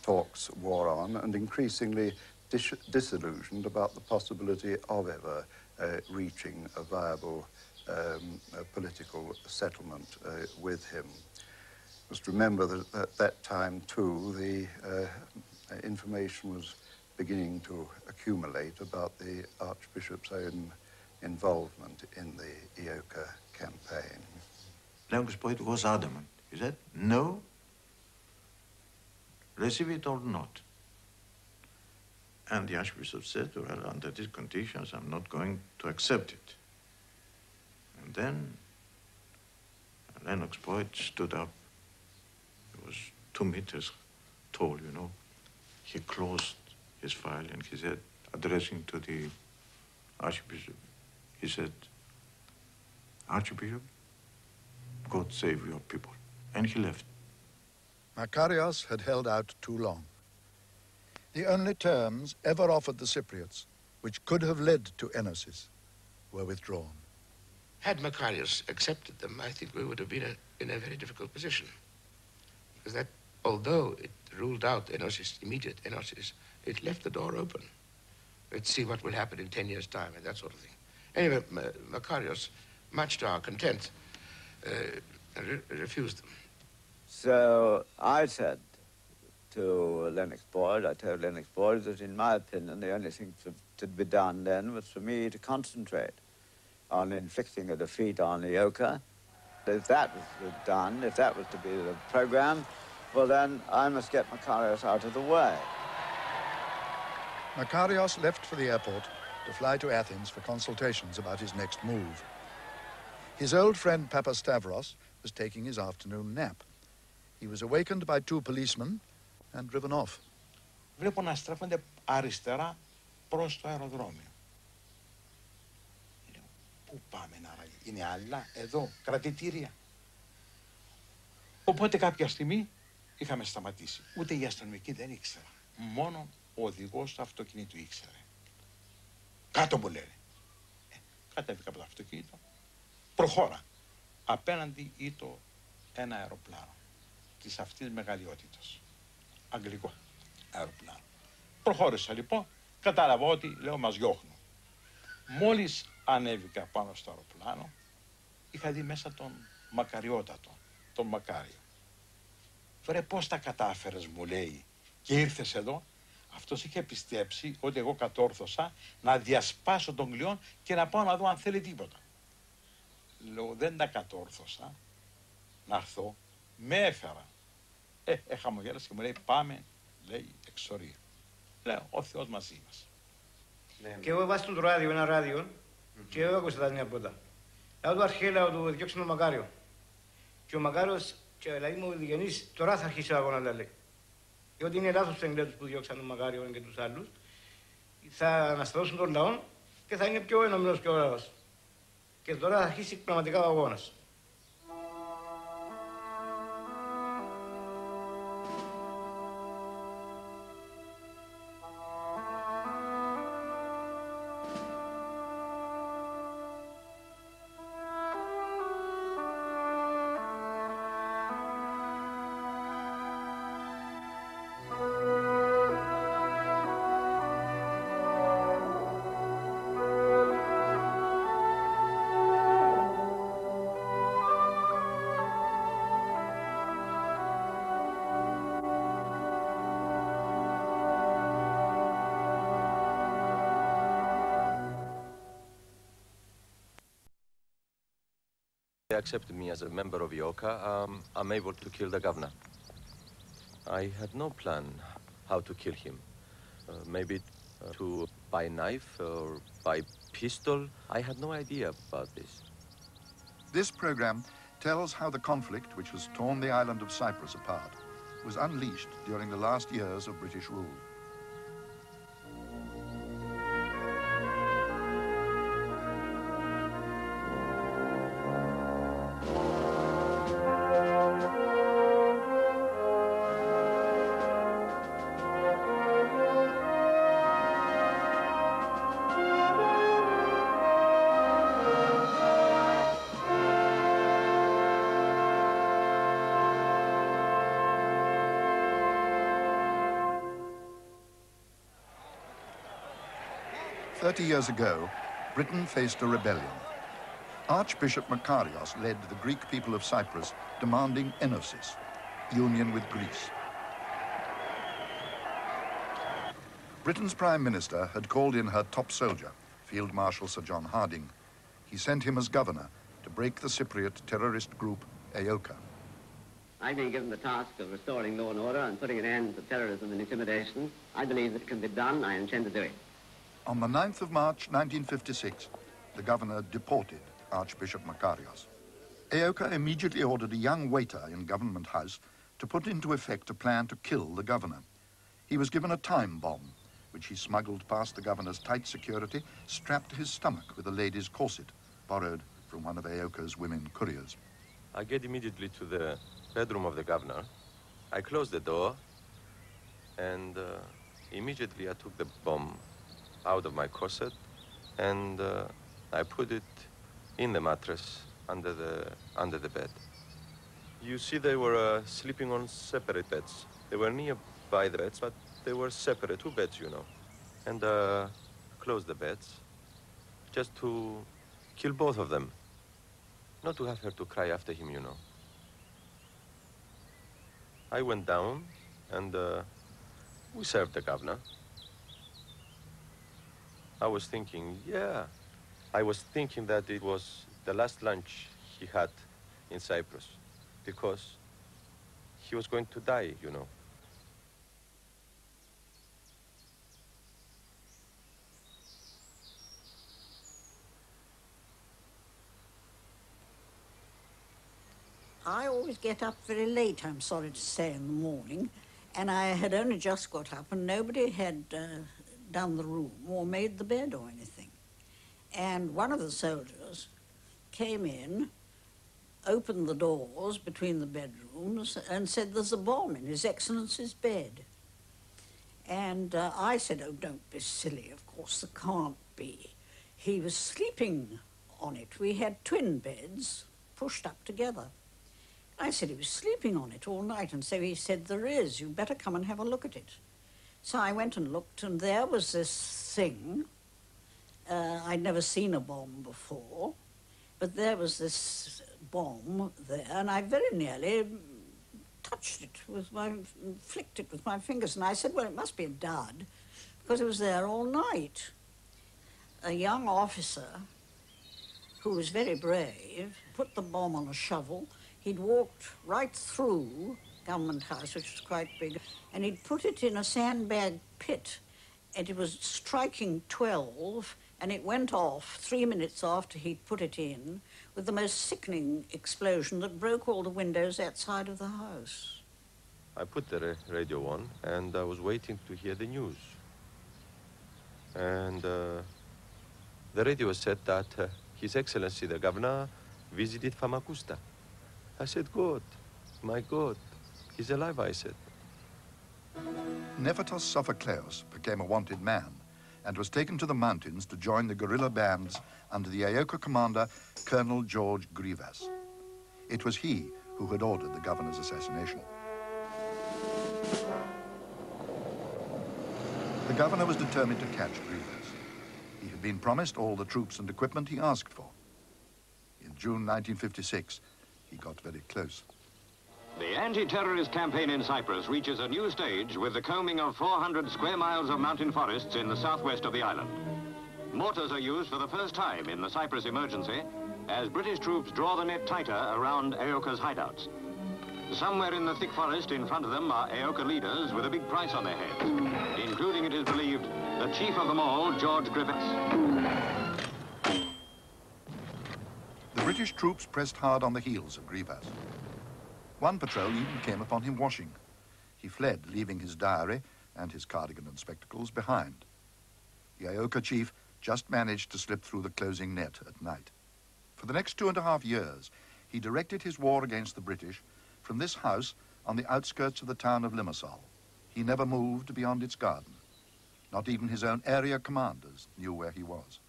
talks wore on, and increasingly disillusioned about the possibility of ever reaching a viable political settlement with him. Must remember that at that time, too, the information was beginning to accumulate about the Archbishop's own involvement in the Ioka campaign. Lennox Boyd was adamant. He said, no, receive it or not. And the Archbishop said, well, under these conditions, I'm not going to accept it. And then Lennox Boyd stood up. He was 2 meters tall, you know. He closed his file and he said, addressing to the Archbishop, he said, Archbishop, God save your people. And he left. Makarios had held out too long. The only terms ever offered the Cypriots, which could have led to Enosis, were withdrawn. Had Makarios accepted them, I think we would have been in a very difficult position. Because that, although it ruled out Enosis, immediate Enosis, it left the door open. Let's see what will happen in 10 years' time and that sort of thing. Anyway, Makarios, much to our content, refused them. So I said to Lennox Boyd, I told Lennox Boyd that in my opinion the only thing to be done then was for me to concentrate on inflicting a defeat on Ioka. If that was done, if that was to be the program, well then I must get Makarios out of the way. Makarios left for the airport to fly to Athens for consultations about his next move. His old friend Papastavros was taking his afternoon nap. He was awakened by 2 policemen and driven off. Βλέπω να στρέφονται αριστερά προς το αεροδρόμιο. Λέω, πού πάμε να ράγει, είναι άλλα, εδώ, κρατητήρια. Οπότε κάποια στιγμή είχαμε σταματήσει. Ούτε η αστυνομική δεν ήξερα. Μόνο ο οδηγός του αυτοκινήτου ήξερε. Κάτω μου λένε. Κατέβηκα από το αυτοκίνητο. Προχώρα. Απέναντι ήταν ένα αεροπλάνο της αυτής μεγαλειότητας. Αγγλικό αεροπλάνο. Προχώρησα λοιπόν. Κατάλαβα ότι, λέω, μας διώχνουν. Μόλις ανέβηκα πάνω στο αεροπλάνο, είχα δει μέσα τον μακαριότατο, τον Μακάριο. Βρε, πώς τα κατάφερες, μου λέει, και ήρθες εδώ. Αυτός είχε πιστέψει ότι εγώ κατόρθωσα να διασπάσω τον κλειόν και να πάω να δω αν θέλει τίποτα. Λέω, δεν τα κατόρθωσα, να έρθω, με έφερα. Χαμογέλασε και μου λέει, πάμε, λέει, εξορία. Λέω, ο Θεός μαζί μας. Και εγώ βάζω το ράδιο, ένα ράδιο, και εγώ άκουσα τα νέα πρώτα. Λέω του αρχέλαο του διώξει τον Μακάριο. Και ο Μακάριος, και δηλαδή μου διγενείς, τώρα θα αρχίσει ο αγώνα, λέει. Διότι είναι λάθος τους Εγγλέζους που διώξαν τον Μακάριο και τους άλλους. Θα αναστατώσουν τον λαό και θα είναι πιο ενωμένος και ο λαός. Και τώρα θα αρχίσει πραγματικά ο αγώνας. They accepted me as a member of IOCA. I'm able to kill the governor. I had no plan how to kill him. Maybe to by knife or by pistol. I had no idea about this. This program tells how the conflict, which has torn the island of Cyprus apart, was unleashed during the last years of British rule. Years ago, Britain faced a rebellion. Archbishop Makarios led the Greek people of Cyprus demanding enosis, union with Greece. Britain's Prime Minister had called in her top soldier, Field Marshal Sir John Harding. He sent him as governor to break the Cypriot terrorist group AOCA. I've been given the task of restoring law and order and putting an end to terrorism and intimidation. I believe that it can be done. I intend to do it. On the 9th of March 1956, the governor deported Archbishop Makarios. AOCA immediately ordered a young waiter in Government House to put into effect a plan to kill the governor. He was given a time bomb, which he smuggled past the governor's tight security, strapped to his stomach with a lady's corset, borrowed from one of AOCA's women couriers. I get immediately to the bedroom of the governor. I closed the door, and immediately I took the bomb out of my corset, and I put it in the mattress under the bed. You see, they were sleeping on separate beds. They were nearby the beds, but they were separate, two beds, you know. And closed the beds, just to kill both of them. Not to have her to cry after him, you know. I went down, and we served the governor. I was thinking that it was the last lunch he had in Cyprus, because he was going to die, you know. I always get up very late, I'm sorry to say, in the morning, and I had only just got up and nobody had done the room or made the bed or anything. And one of the soldiers came in, opened the doors between the bedrooms and said, "There's a bomb in His Excellency's bed." And I said, "Oh, don't be silly, of course there can't be. He was sleeping on it. We had twin beds pushed up together." I said, "He was sleeping on it all night." And so he said, "There is. You'd better come and have a look at it." So I went and looked, and there was this thing, I'd never seen a bomb before, but there was this bomb there, and I very nearly touched it with flicked it with my fingers, and I said, well, it must be a dud, because it was there all night. A young officer who was very brave put the bomb on a shovel. He'd walked right through Government House, which was quite big, and he'd put it in a sandbag pit, and it was striking 12, and it went off 3 minutes after he'd put it in, with the most sickening explosion that broke all the windows outside of the house. I put the radio on, and I was waiting to hear the news. And the radio said that His Excellency the Governor visited Famagusta. I said, God, my God, he's alive, I said. Nephatos Sophocleos became a wanted man and was taken to the mountains to join the guerrilla bands under the Iauka commander, Colonel George Grivas. It was he who had ordered the governor's assassination. The governor was determined to catch Grivas. He had been promised all the troops and equipment he asked for. In June 1956, he got very close. The anti-terrorist campaign in Cyprus reaches a new stage with the combing of 400 square miles of mountain forests in the southwest of the island. Mortars are used for the first time in the Cyprus emergency as British troops draw the net tighter around Iauka's hideouts. Somewhere in the thick forest in front of them are Iauka leaders with a big price on their heads, including, it is believed, the chief of them all, George Grivas. The British troops pressed hard on the heels of Grivas. One patrol even came upon him washing. He fled, leaving his diary and his cardigan and spectacles behind. The Iauka chief just managed to slip through the closing net at night. For the next 2.5 years, he directed his war against the British from this house on the outskirts of the town of Limassol. He never moved beyond its garden. Not even his own area commanders knew where he was.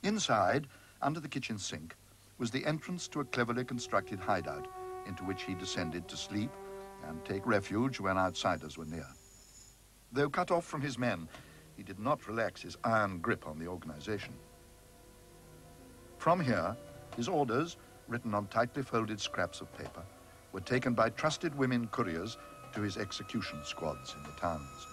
Inside, under the kitchen sink, was the entrance to a cleverly constructed hideout into which he descended to sleep and take refuge when outsiders were near. Though cut off from his men, he did not relax his iron grip on the organization. From here, his orders, written on tightly folded scraps of paper, were taken by trusted women couriers to his execution squads in the towns.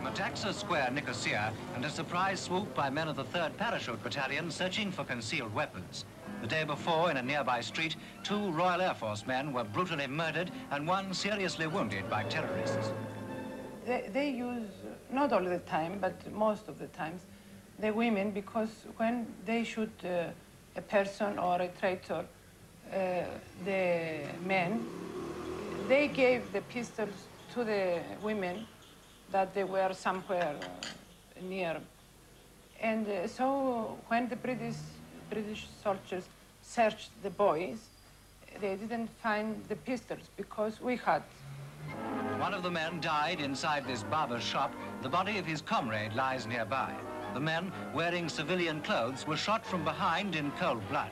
Metaxa Square, Nicosia, and a surprise swoop by men of the 3rd Parachute Battalion searching for concealed weapons. The day before, in a nearby street, 2 Royal Air Force men were brutally murdered and one seriously wounded by terrorists. They use, not all the time, but most of the times, the women, because when they shoot a person or a traitor, the men, they gave the pistols to the women that they were somewhere near. And so when the British soldiers searched the boys, they didn't find the pistols because we had. One of the men died inside this barber's shop. The body of his comrade lies nearby. The men, wearing civilian clothes, were shot from behind in cold blood.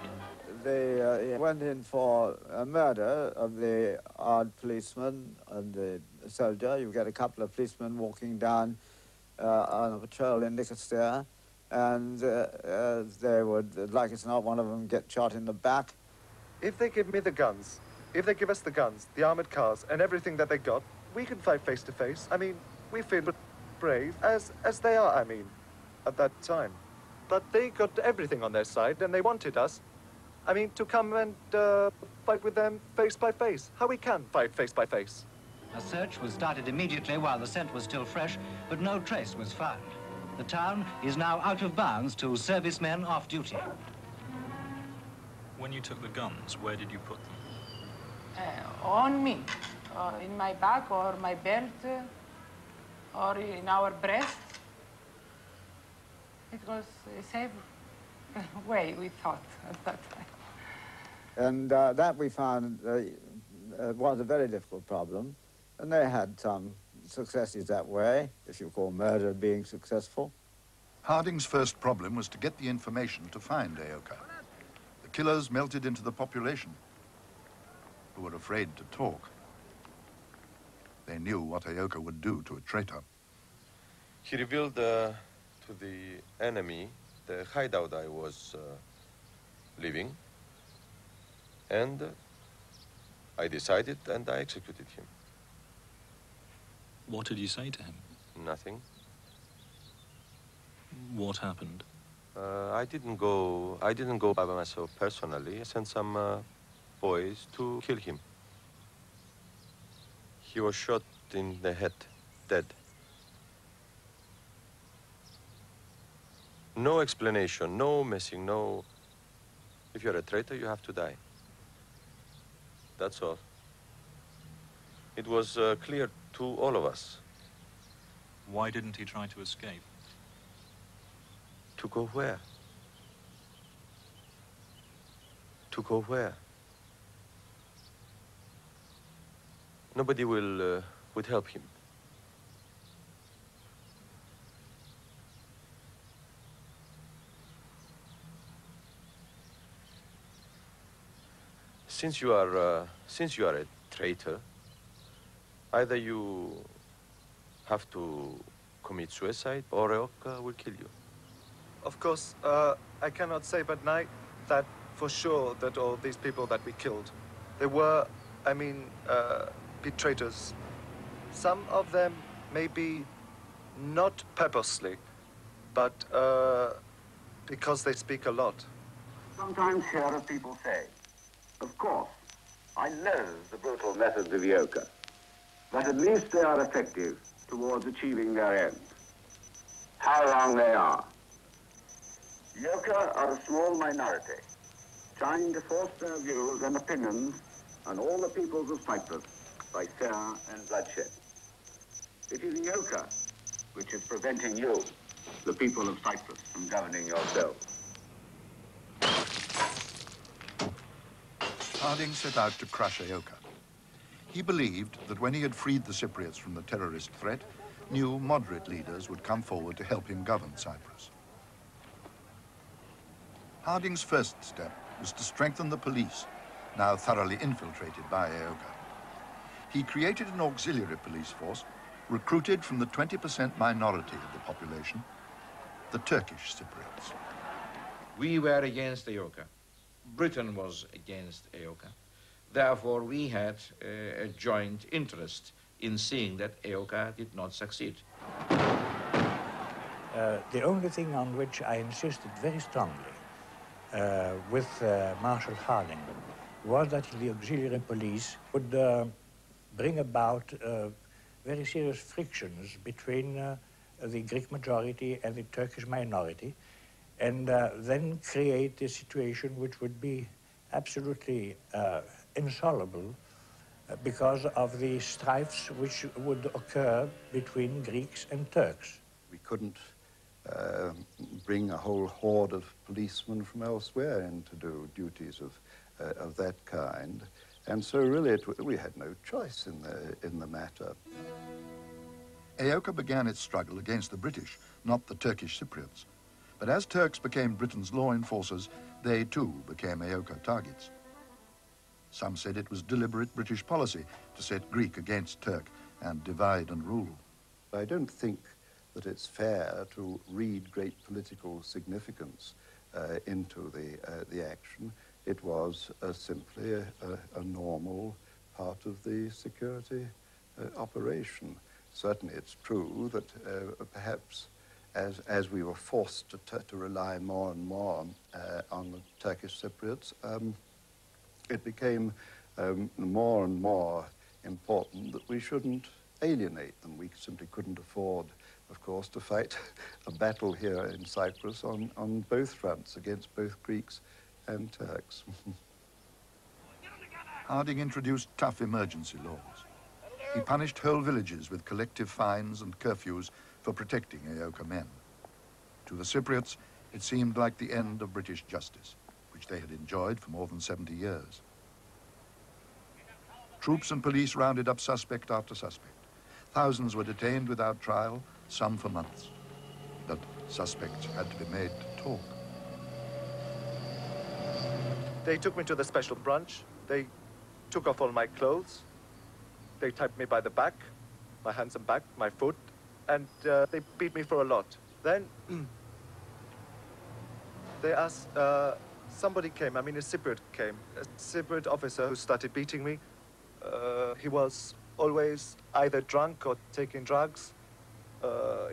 They went in for a murder of the odd policeman and the soldier. You get a couple of policemen walking down on a patrol in Nicosia, and they would, like it's not, one of them get shot in the back. If they give me the guns, if they give us the guns, the armored cars, and everything that they got, we can fight face to face. I mean, we feel brave, as they are, I mean, at that time. But they got everything on their side, and they wanted us, I mean, to come and fight with them face by face. How we can fight face by face. A search was started immediately while the scent was still fresh, but no trace was found. The town is now out of bounds to servicemen off duty. When you took the guns, where did you put them? On me, in my back or my belt, or in our breast. It was a safe way, we thought, at that time. And that we found was a very difficult problem, and they had some successes that way, if you call murder being successful. Harding's first problem was to get the information to find Iauka. The killers melted into the population, who were afraid to talk. They knew what Iauka would do to a traitor. He revealed to the enemy the hideout I was living, and I decided and I executed him. What did you say to him? Nothing. What happened? I didn't go by myself personally. I sent some boys to kill him. He was shot in the head, dead. No explanation, no messing, no... If you're a traitor, you have to die. That's all. It was clear to all of us. Why didn't he try to escape? To go where? To go where? Nobody would help him. Since you are a traitor, either you have to commit suicide or EOKA will kill you. Of course, I cannot say but night that for sure that all these people that we killed, they were, be traitors. Some of them maybe not purposely, but because they speak a lot. Sometimes hear of people say, of course, I loathe the brutal methods of EOKA, but at least they are effective towards achieving their ends. How wrong they are. EOKA are a small minority, trying to force their views and opinions on all the peoples of Cyprus by fear and bloodshed. It is EOKA which is preventing you, the people of Cyprus, from governing yourselves. Harding set out to crush EOKA. He believed that when he had freed the Cypriots from the terrorist threat, new moderate leaders would come forward to help him govern Cyprus. Harding's first step was to strengthen the police, now thoroughly infiltrated by EOKA. He created an auxiliary police force recruited from the 20% minority of the population, the Turkish Cypriots. We were against EOKA. Britain was against EOKA. Therefore, we had a joint interest in seeing that EOKA did not succeed. The only thing on which I insisted very strongly with Marshal Harding was that the auxiliary police would bring about very serious frictions between the Greek majority and the Turkish minority, and then create a situation which would be absolutely insoluble because of the strifes which would occur between Greeks and Turks. We couldn't bring a whole horde of policemen from elsewhere in to do duties of that kind. And so really we had no choice in the matter. EOKA began its struggle against the British, not the Turkish Cypriots. But as Turks became Britain's law enforcers, they too became EOKA targets. Some said it was deliberate British policy to set Greek against Turk and divide and rule. I don't think that it's fair to read great political significance into the action. It was simply a normal part of the security operation. Certainly it's true that perhaps as we were forced to rely more and more on the Turkish Cypriots, it became more and more important that we shouldn't alienate them. We simply couldn't afford, of course, to fight a battle here in Cyprus on both fronts against both Greeks and Turks. Harding introduced tough emergency laws. He punished whole villages with collective fines and curfews for protecting EOKA men. To the Cypriots, it seemed like the end of British justice, which they had enjoyed for more than 70 years. Troops and police rounded up suspect after suspect. Thousands were detained without trial, some for months. But suspects had to be made to talk. They took me to the special branch. They took off all my clothes. They tied me by the back, my hands and back, my foot, and they beat me for a lot. Then they asked, somebody came, I mean a Cypriot came, a Cypriot officer who started beating me. He was always either drunk or taking drugs.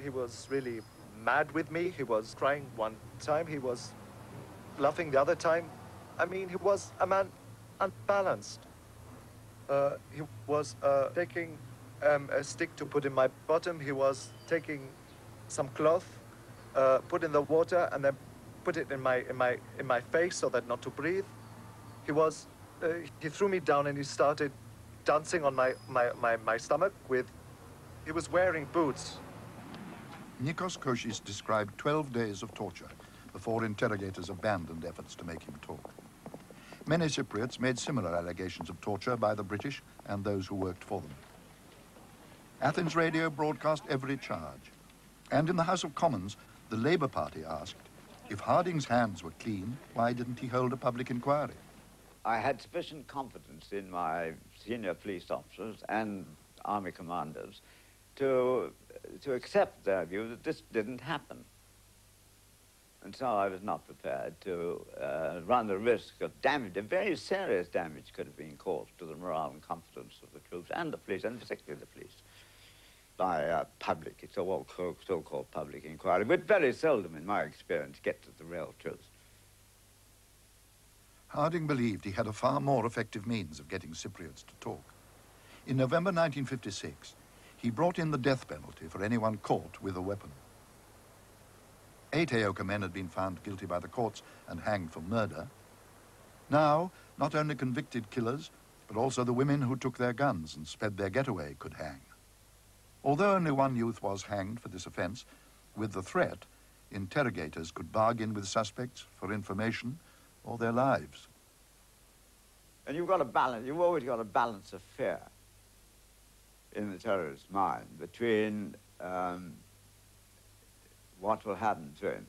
He was really mad with me. He was crying one time, he was laughing the other time. I mean, he was a man unbalanced. He was taking a stick to put in my bottom. He was taking some cloth, put in the water, and then put it in my face so that not to breathe. He threw me down and he started dancing on my stomach with. He was wearing boots. Nikos Koshis described 12 days of torture before interrogators abandoned efforts to make him talk. Many Cypriots made similar allegations of torture by the British and those who worked for them. Athens radio broadcast every charge. And in the House of Commons, the Labour Party asked, if Harding's hands were clean, why didn't he hold a public inquiry? I had sufficient confidence in my senior police officers and army commanders to accept their view that this didn't happen. And so I was not prepared to run the risk of damage. A very serious damage could have been caused to the morale and confidence of the troops and the police, and particularly the police, by public, it's a so-called public inquiry, which very seldom, in my experience, gets at the real truth. Harding believed he had a far more effective means of getting Cypriots to talk. In November 1956, he brought in the death penalty for anyone caught with a weapon. 8 Aoka men had been found guilty by the courts and hanged for murder. Now, not only convicted killers, but also the women who took their guns and sped their getaway could hang. Although only one youth was hanged for this offence, with the threat, interrogators could bargain with suspects for information or their lives. And you've always got a balance of fear in the terrorist's mind between what will happen to him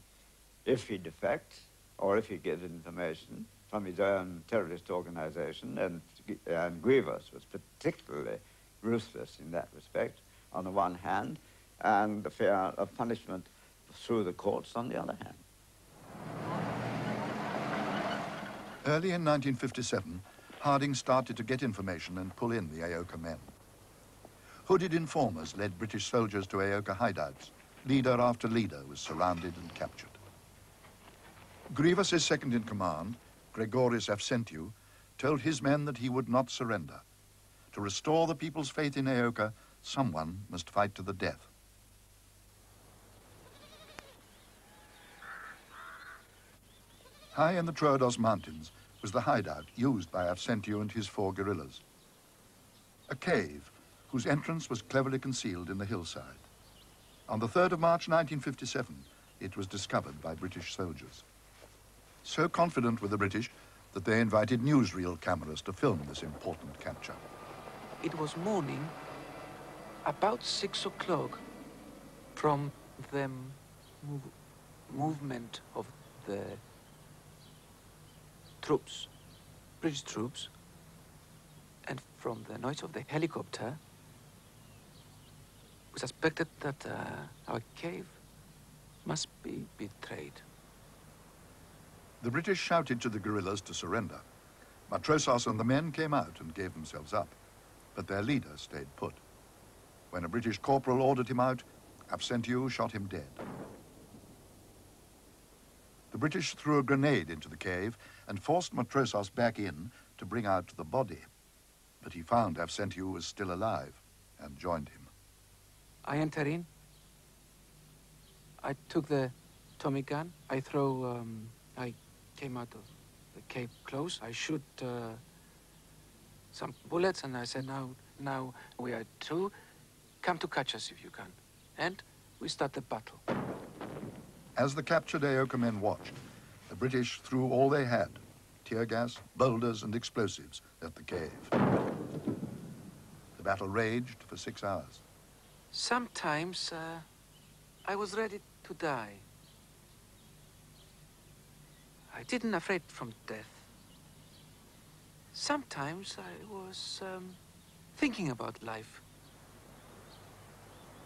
if he defects or if he gives information from his own terrorist organization, and Grievous was particularly ruthless in that respect, on the one hand, and the fear of punishment through the courts on the other hand. Early in 1957, Harding started to get information and pull in the Aoka men. Hooded informers led British soldiers to Aoka hideouts. Leader after leader was surrounded and captured. Grievous' second in command, Gregoris Avsentiu, told his men that he would not surrender. To restore the people's faith in Aoka, someone must fight to the death. High in the Troodos Mountains was the hideout used by Avsentiu and his 4 guerrillas. A cave whose entrance was cleverly concealed in the hillside. On the 3rd of March 1957, it was discovered by British soldiers. So confident were the British that they invited newsreel cameras to film this important capture. It was morning, about 6 o'clock, from the movement of the troops, British troops, and from the noise of the helicopter, we suspected that our cave must be betrayed. The British shouted to the guerrillas to surrender. Matrosos and the men came out and gave themselves up, but their leader stayed put. When a British corporal ordered him out, Avsentiu shot him dead. The British threw a grenade into the cave and forced Matrosos back in to bring out the body. But he found Avsentiu was still alive and joined him. I enter in. I took the Tommy gun. I came out of the cave close. I shoot some bullets, and I said, now we are two. Come to catch us if you can. And we start the battle. As the captured Aoka men watched, the British threw all they had, tear gas, boulders, and explosives, at the cave. The battle raged for 6 hours. Sometimes I was ready to die. I didn't afraid from death. Sometimes I was thinking about life.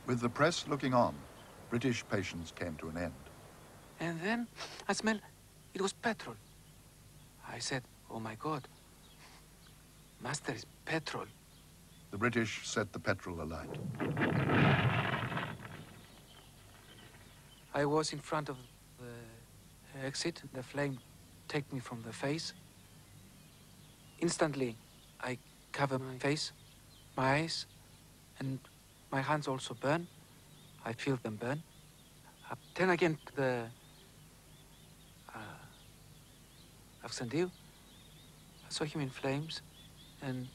With the press looking on, British patience came to an end. And then I smelled it was petrol. I said, oh my God, master, is petrol. The British set the petrol alight. I was in front of the exit. The flame took me from the face. Instantly, I cover my face, my eyes, and my hands also burn. I feel them burn. Then again, the Avxantiu, I saw him in flames, and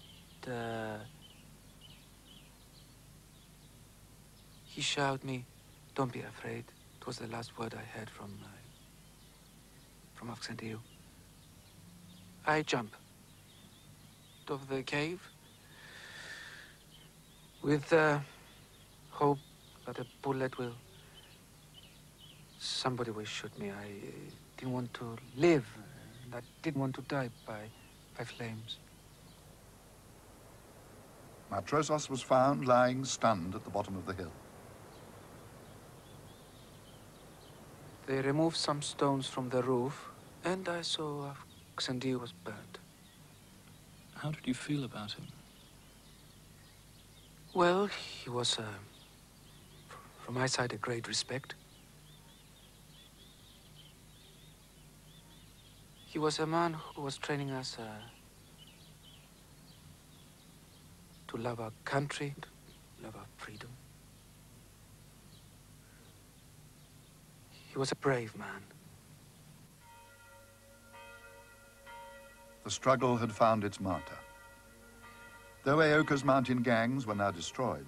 he shouted me, "Don't be afraid." It was the last word I heard from Avxantiu. I jump out of the cave with hope that a bullet will, somebody will shoot me. I didn't want to live, and I didn't want to die by flames. Matrosos was found lying stunned at the bottom of the hill. They removed some stones from the roof, and I saw Avxantiu was burnt. How did you feel about him? Well, he was, from my side, a great respect. He was a man who was training us to love our country, to love our freedom. He was a brave man. The struggle had found its martyr. Though Aeoka's mountain gangs were now destroyed,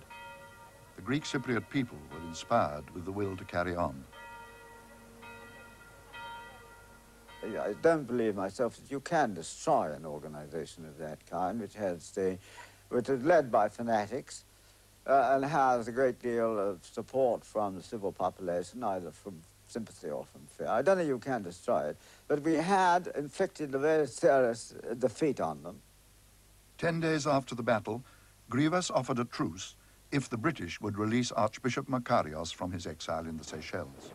the Greek Cypriot people were inspired with the will to carry on. I don't believe myself that you can destroy an organization of that kind, which is led by fanatics and has a great deal of support from the civil population, either from sympathy or from fear. I don't think you can destroy it, but we had inflicted a very serious defeat on them. 10 days after the battle, Grivas offered a truce if the British would release Archbishop Makarios from his exile in the Seychelles.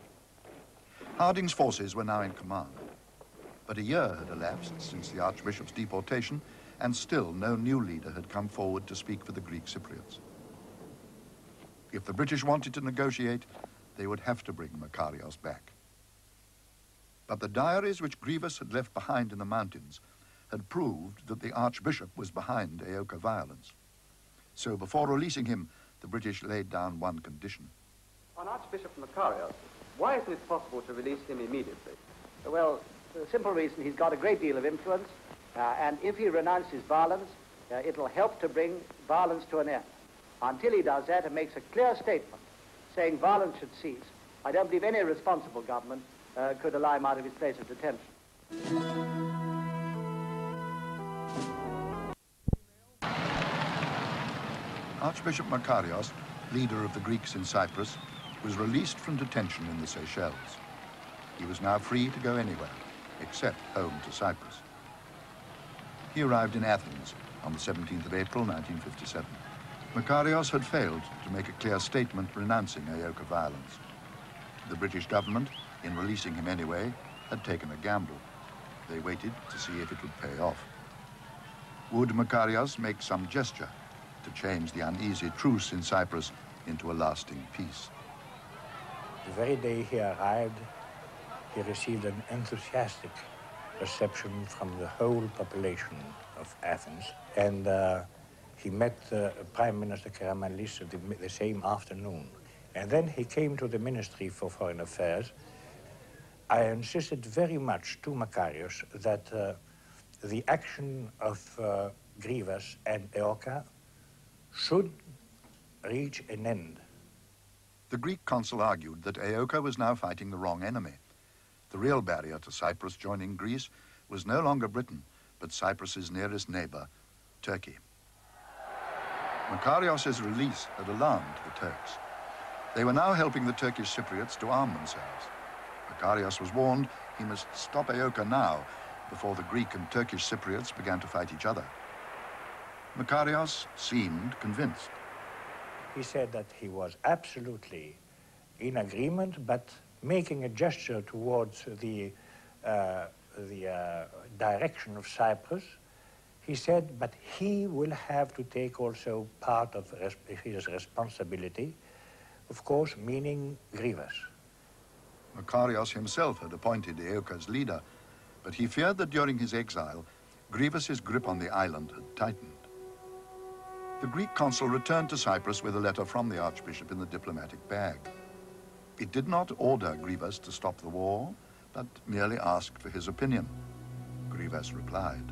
Harding's forces were now in command, but a year had elapsed since the Archbishop's deportation, and still no new leader had come forward to speak for the Greek Cypriots. If the British wanted to negotiate, they would have to bring Makarios back. But the diaries which Grivas had left behind in the mountains had proved that the Archbishop was behind Aeoka violence. So before releasing him, the British laid down one condition. On Archbishop Makarios, why isn't it possible to release him immediately? Well, the simple reason, he's got a great deal of influence, and if he renounces violence, it'll help to bring violence to an end. Until he does that and makes a clear statement saying violence should cease, I don't believe any responsible government could allow him out of his place of detention. Archbishop Makarios, leader of the Greeks in Cyprus, was released from detention in the Seychelles. He was now free to go anywhere, except home to Cyprus. He arrived in Athens on the 17th of April, 1957. Makarios had failed to make a clear statement renouncing Aeoka violence. The British government, in releasing him anyway, had taken a gamble. They waited to see if it would pay off. Would Makarios make some gesture to change the uneasy truce in Cyprus into a lasting peace? The very day he arrived, he received an enthusiastic reception from the whole population of Athens, and he met Prime Minister Karamanlis the same afternoon. And then he came to the Ministry for Foreign Affairs. I insisted very much to Makarios that the action of Grivas and Aeoka should reach an end. The Greek consul argued that Aeoka was now fighting the wrong enemy. The real barrier to Cyprus joining Greece was no longer Britain, but Cyprus's nearest neighbor, Turkey. Makarios' release had alarmed the Turks. They were now helping the Turkish Cypriots to arm themselves. Makarios was warned he must stop Aeoka now, before the Greek and Turkish Cypriots began to fight each other. Makarios seemed convinced. he said that he was absolutely in agreement, but making a gesture towards the direction of Cyprus. He said, but he will have to take also part of his responsibility, of course, meaning Grivas. Makarios himself had appointed Eoka's leader, but he feared that during his exile, Grivas's grip on the island had tightened. The Greek consul returned to Cyprus with a letter from the archbishop in the diplomatic bag. It did not order Grivas to stop the war, but merely asked for his opinion. Grivas replied,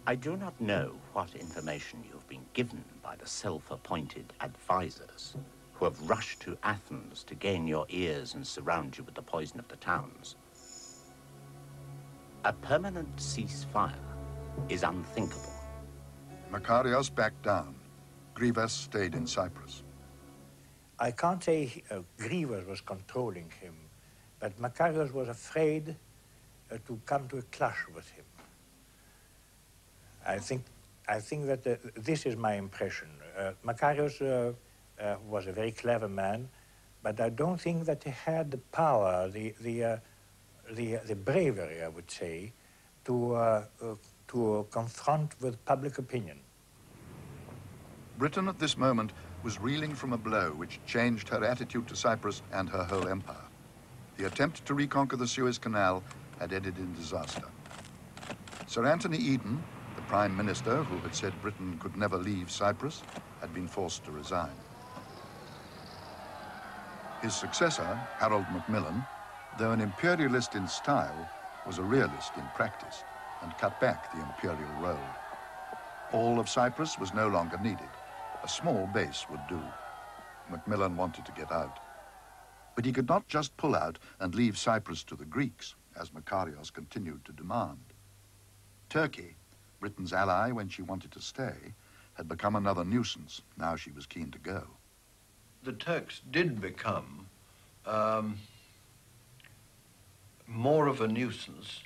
I do not know what information you have been given by the self-appointed advisors who have rushed to Athens to gain your ears and surround you with the poison of the towns. A permanent ceasefire is unthinkable. Makarios backed down. Grivas stayed in Cyprus. I can't say Grivas was controlling him, but Makarios was afraid to come to a clash with him. I think that this is my impression. Makarios was a very clever man, but I don't think that he had the power, the bravery, I would say, to confront with public opinion. Britain at this moment was reeling from a blow which changed her attitude to Cyprus and her whole empire. The attempt to reconquer the Suez Canal had ended in disaster. Sir Anthony Eden, the Prime Minister who had said Britain could never leave Cyprus, had been forced to resign. His successor, Harold Macmillan, though an imperialist in style, was a realist in practice and cut back the imperial role. All of Cyprus was no longer needed. A small base would do. Macmillan wanted to get out. But he could not just pull out and leave Cyprus to the Greeks, as Makarios continued to demand. Turkey, Britain's ally when she wanted to stay, had become another nuisance. Now she was keen to go. The Turks did become more of a nuisance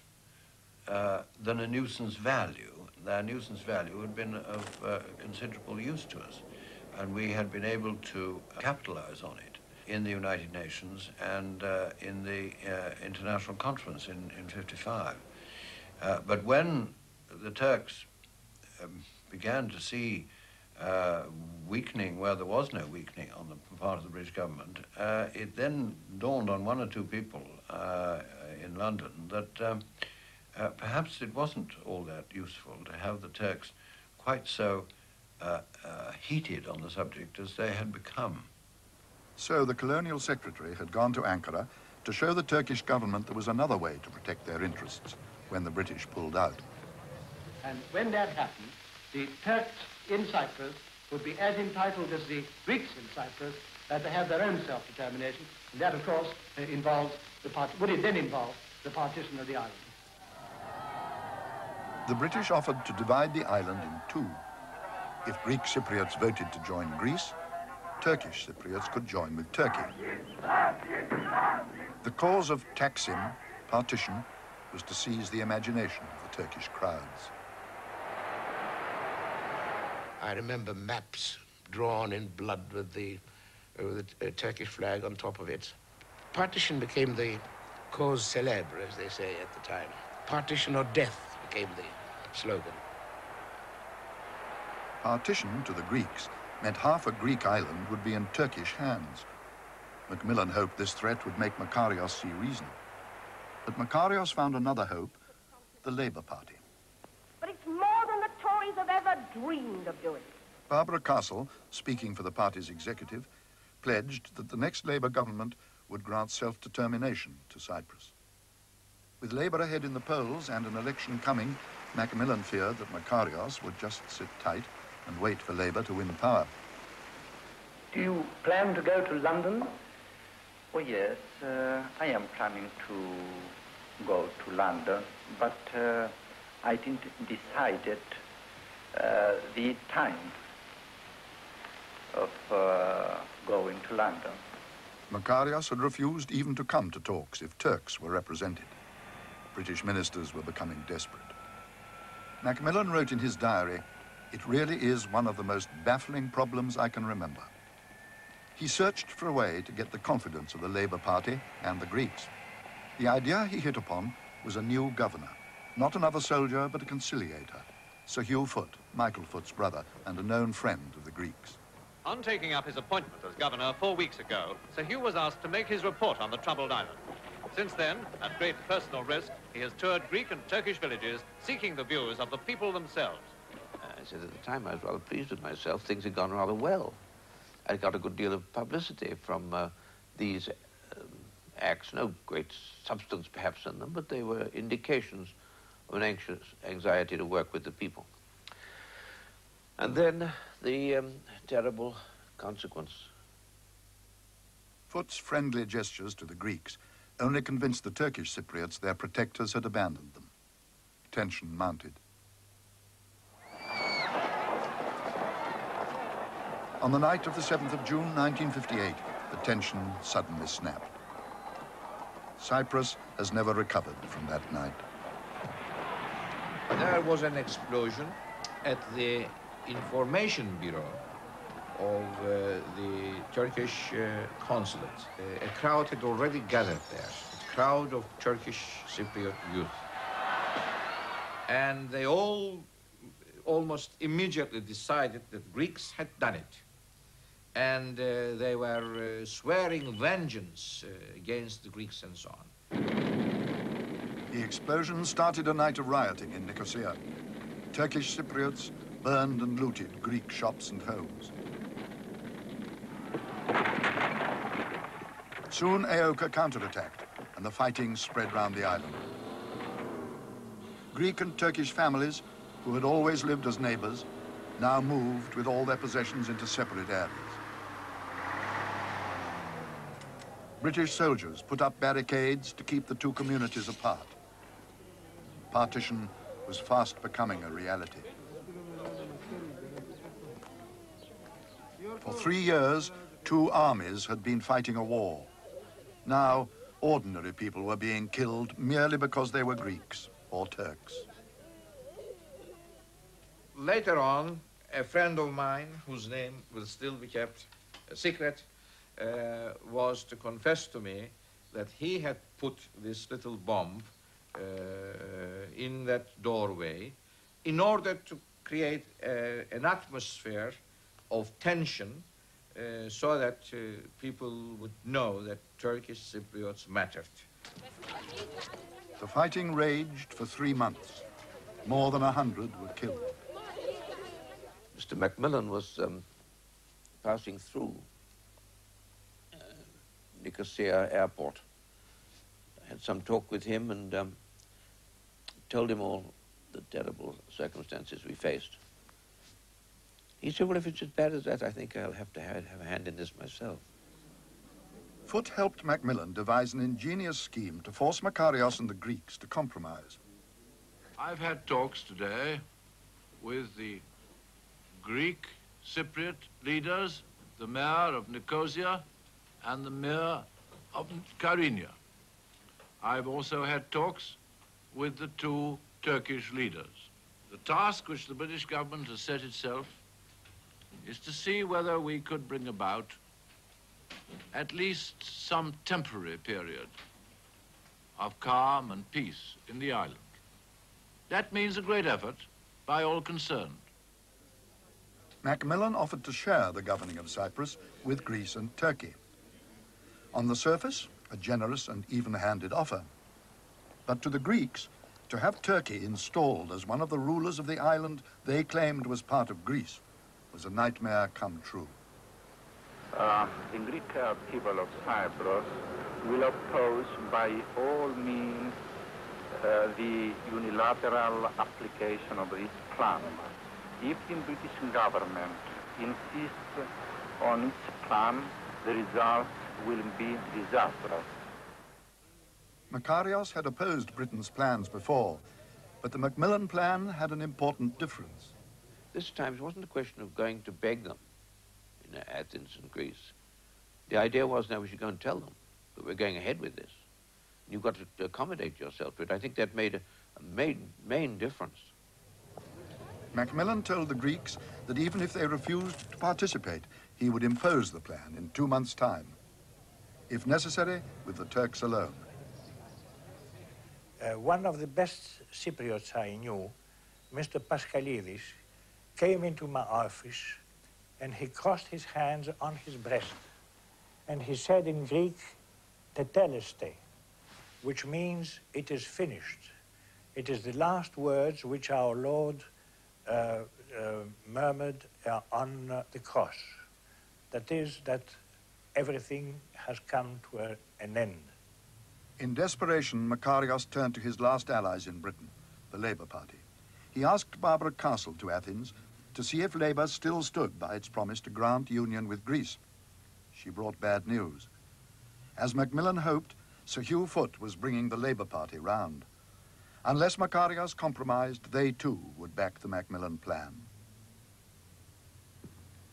than a nuisance value. Their nuisance value had been of considerable use to us, and we had been able to capitalize on it in the United Nations and in the International Conference in 55. But when the Turks began to see weakening where there was no weakening on the part of the British government, it then dawned on one or two people in London that perhaps it wasn't all that useful to have the Turks quite so heated on the subject as they had become. So the colonial secretary had gone to Ankara to show the Turkish government there was another way to protect their interests when the British pulled out. And when that happened, the Turks in Cyprus would be as entitled as the Greeks in Cyprus to have their own self-determination, and that, of course, involves would it then involve the partition of the island. The British offered to divide the island in two. If Greek Cypriots voted to join Greece, Turkish Cypriots could join with Turkey. The cause of Taksim, partition, was to seize the imagination of the Turkish crowds. I remember maps drawn in blood with the Turkish flag on top of it. Partition became the cause célèbre, as they say at the time. Partition or death became the slogan. Partition to the Greeks meant half a Greek island would be in Turkish hands. Macmillan hoped this threat would make Makarios see reason. But Makarios found another hope, the Labour Party. But it's more than the Tories have ever dreamed of doing. Barbara Castle, speaking for the party's executive, pledged that the next Labour government would grant self-determination to Cyprus. With Labour ahead in the polls and an election coming, Macmillan feared that Makarios would just sit tight and wait for Labour to win power. Do you plan to go to London? Oh, yes, I am planning to go to London, but I didn't decide the time of going to London. Makarios had refused even to come to talks if Turks were represented. British ministers were becoming desperate. Macmillan wrote in his diary, "It really is one of the most baffling problems I can remember. He searched for a way to get the confidence of the Labour Party and the Greeks. The idea he hit upon was a new governor, not another soldier, but a conciliator, Sir Hugh Foote, Michael Foote's brother, and a known friend of the Greeks. On taking up his appointment as governor 4 weeks ago, Sir Hugh was asked to make his report on the troubled island. Since then, at great personal risk, he has toured Greek and Turkish villages, seeking the views of the people themselves. I said at the time I was rather pleased with myself. Things had gone rather well. I got a good deal of publicity from these acts. No great substance perhaps in them, but they were indications of an anxious anxiety to work with the people. And then the terrible consequence. Foote's friendly gestures to the Greeks only convinced the Turkish Cypriots their protectors had abandoned them. Tension mounted. On the night of the 7th of June, 1958, the tension suddenly snapped. Cyprus has never recovered from that night. There was an explosion at the information bureau of the Turkish consulate. A crowd had already gathered there, a crowd of Turkish Cypriot youth. And they all almost immediately decided that Greeks had done it. And they were swearing vengeance against the Greeks and so on. The explosion started a night of rioting in Nicosia. Turkish Cypriots burned and looted Greek shops and homes. Soon Aoka counterattacked, and the fighting spread round the island. Greek and Turkish families, who had always lived as neighbors, now moved with all their possessions into separate areas. British soldiers put up barricades to keep the two communities apart. Partition was fast becoming a reality. For 3 years, two armies had been fighting a war. Now, ordinary people were being killed merely because they were Greeks or Turks. Later on, a friend of mine, whose name will still be kept a secret, was to confess to me that he had put this little bomb in that doorway in order to create an atmosphere of tension so that people would know that Turkish Cypriots mattered. The fighting raged for 3 months. More than 100 were killed. Mr. Macmillan was passing through Nicosia airport. I had some talk with him and told him all the terrible circumstances we faced. He said, well, if it's as bad as that, I think I'll have to have a hand in this myself. Foote helped Macmillan devise an ingenious scheme to force Makarios and the Greeks to compromise. I've had talks today with the Greek Cypriot leaders, the mayor of Nicosia and the mayor of Kyrenia. I've also had talks with the two Turkish leaders. The task which the British government has set itself is to see whether we could bring about at least some temporary period of calm and peace in the island. That means a great effort by all concerned. Macmillan offered to share the governing of Cyprus with Greece and Turkey. On the surface, a generous and even-handed offer. But to the Greeks, to have Turkey installed as one of the rulers of the island they claimed was part of Greece was a nightmare come true. The Greek people of Cyprus will oppose by all means the unilateral application of this plan. If the British government insists on its plan, the results will be disastrous. Makarios had opposed Britain's plans before, but the Macmillan plan had an important difference. This time it wasn't a question of going to beg them in Athens and Greece. The idea was now we should go and tell them that we're going ahead with this. You've got to accommodate yourself to it. I think that made a main difference. Macmillan told the Greeks that even if they refused to participate, He would impose the plan in 2 months' time, if necessary, with the Turks alone. One of the best Cypriots I knew, Mr. Paskalidis, came into my office and he crossed his hands on his breast and he said in Greek, "Teteleste," which means it is finished. It is the last words which our Lord murmured on the cross. That is, that everything has come to an end. In desperation, Makarios turned to his last allies in Britain, the Labour Party. He asked Barbara Castle to Athens to see if Labour still stood by its promise to grant union with Greece. She brought bad news. As Macmillan hoped, Sir Hugh Foote was bringing the Labour Party round. Unless Makarios compromised, they too would back the Macmillan plan.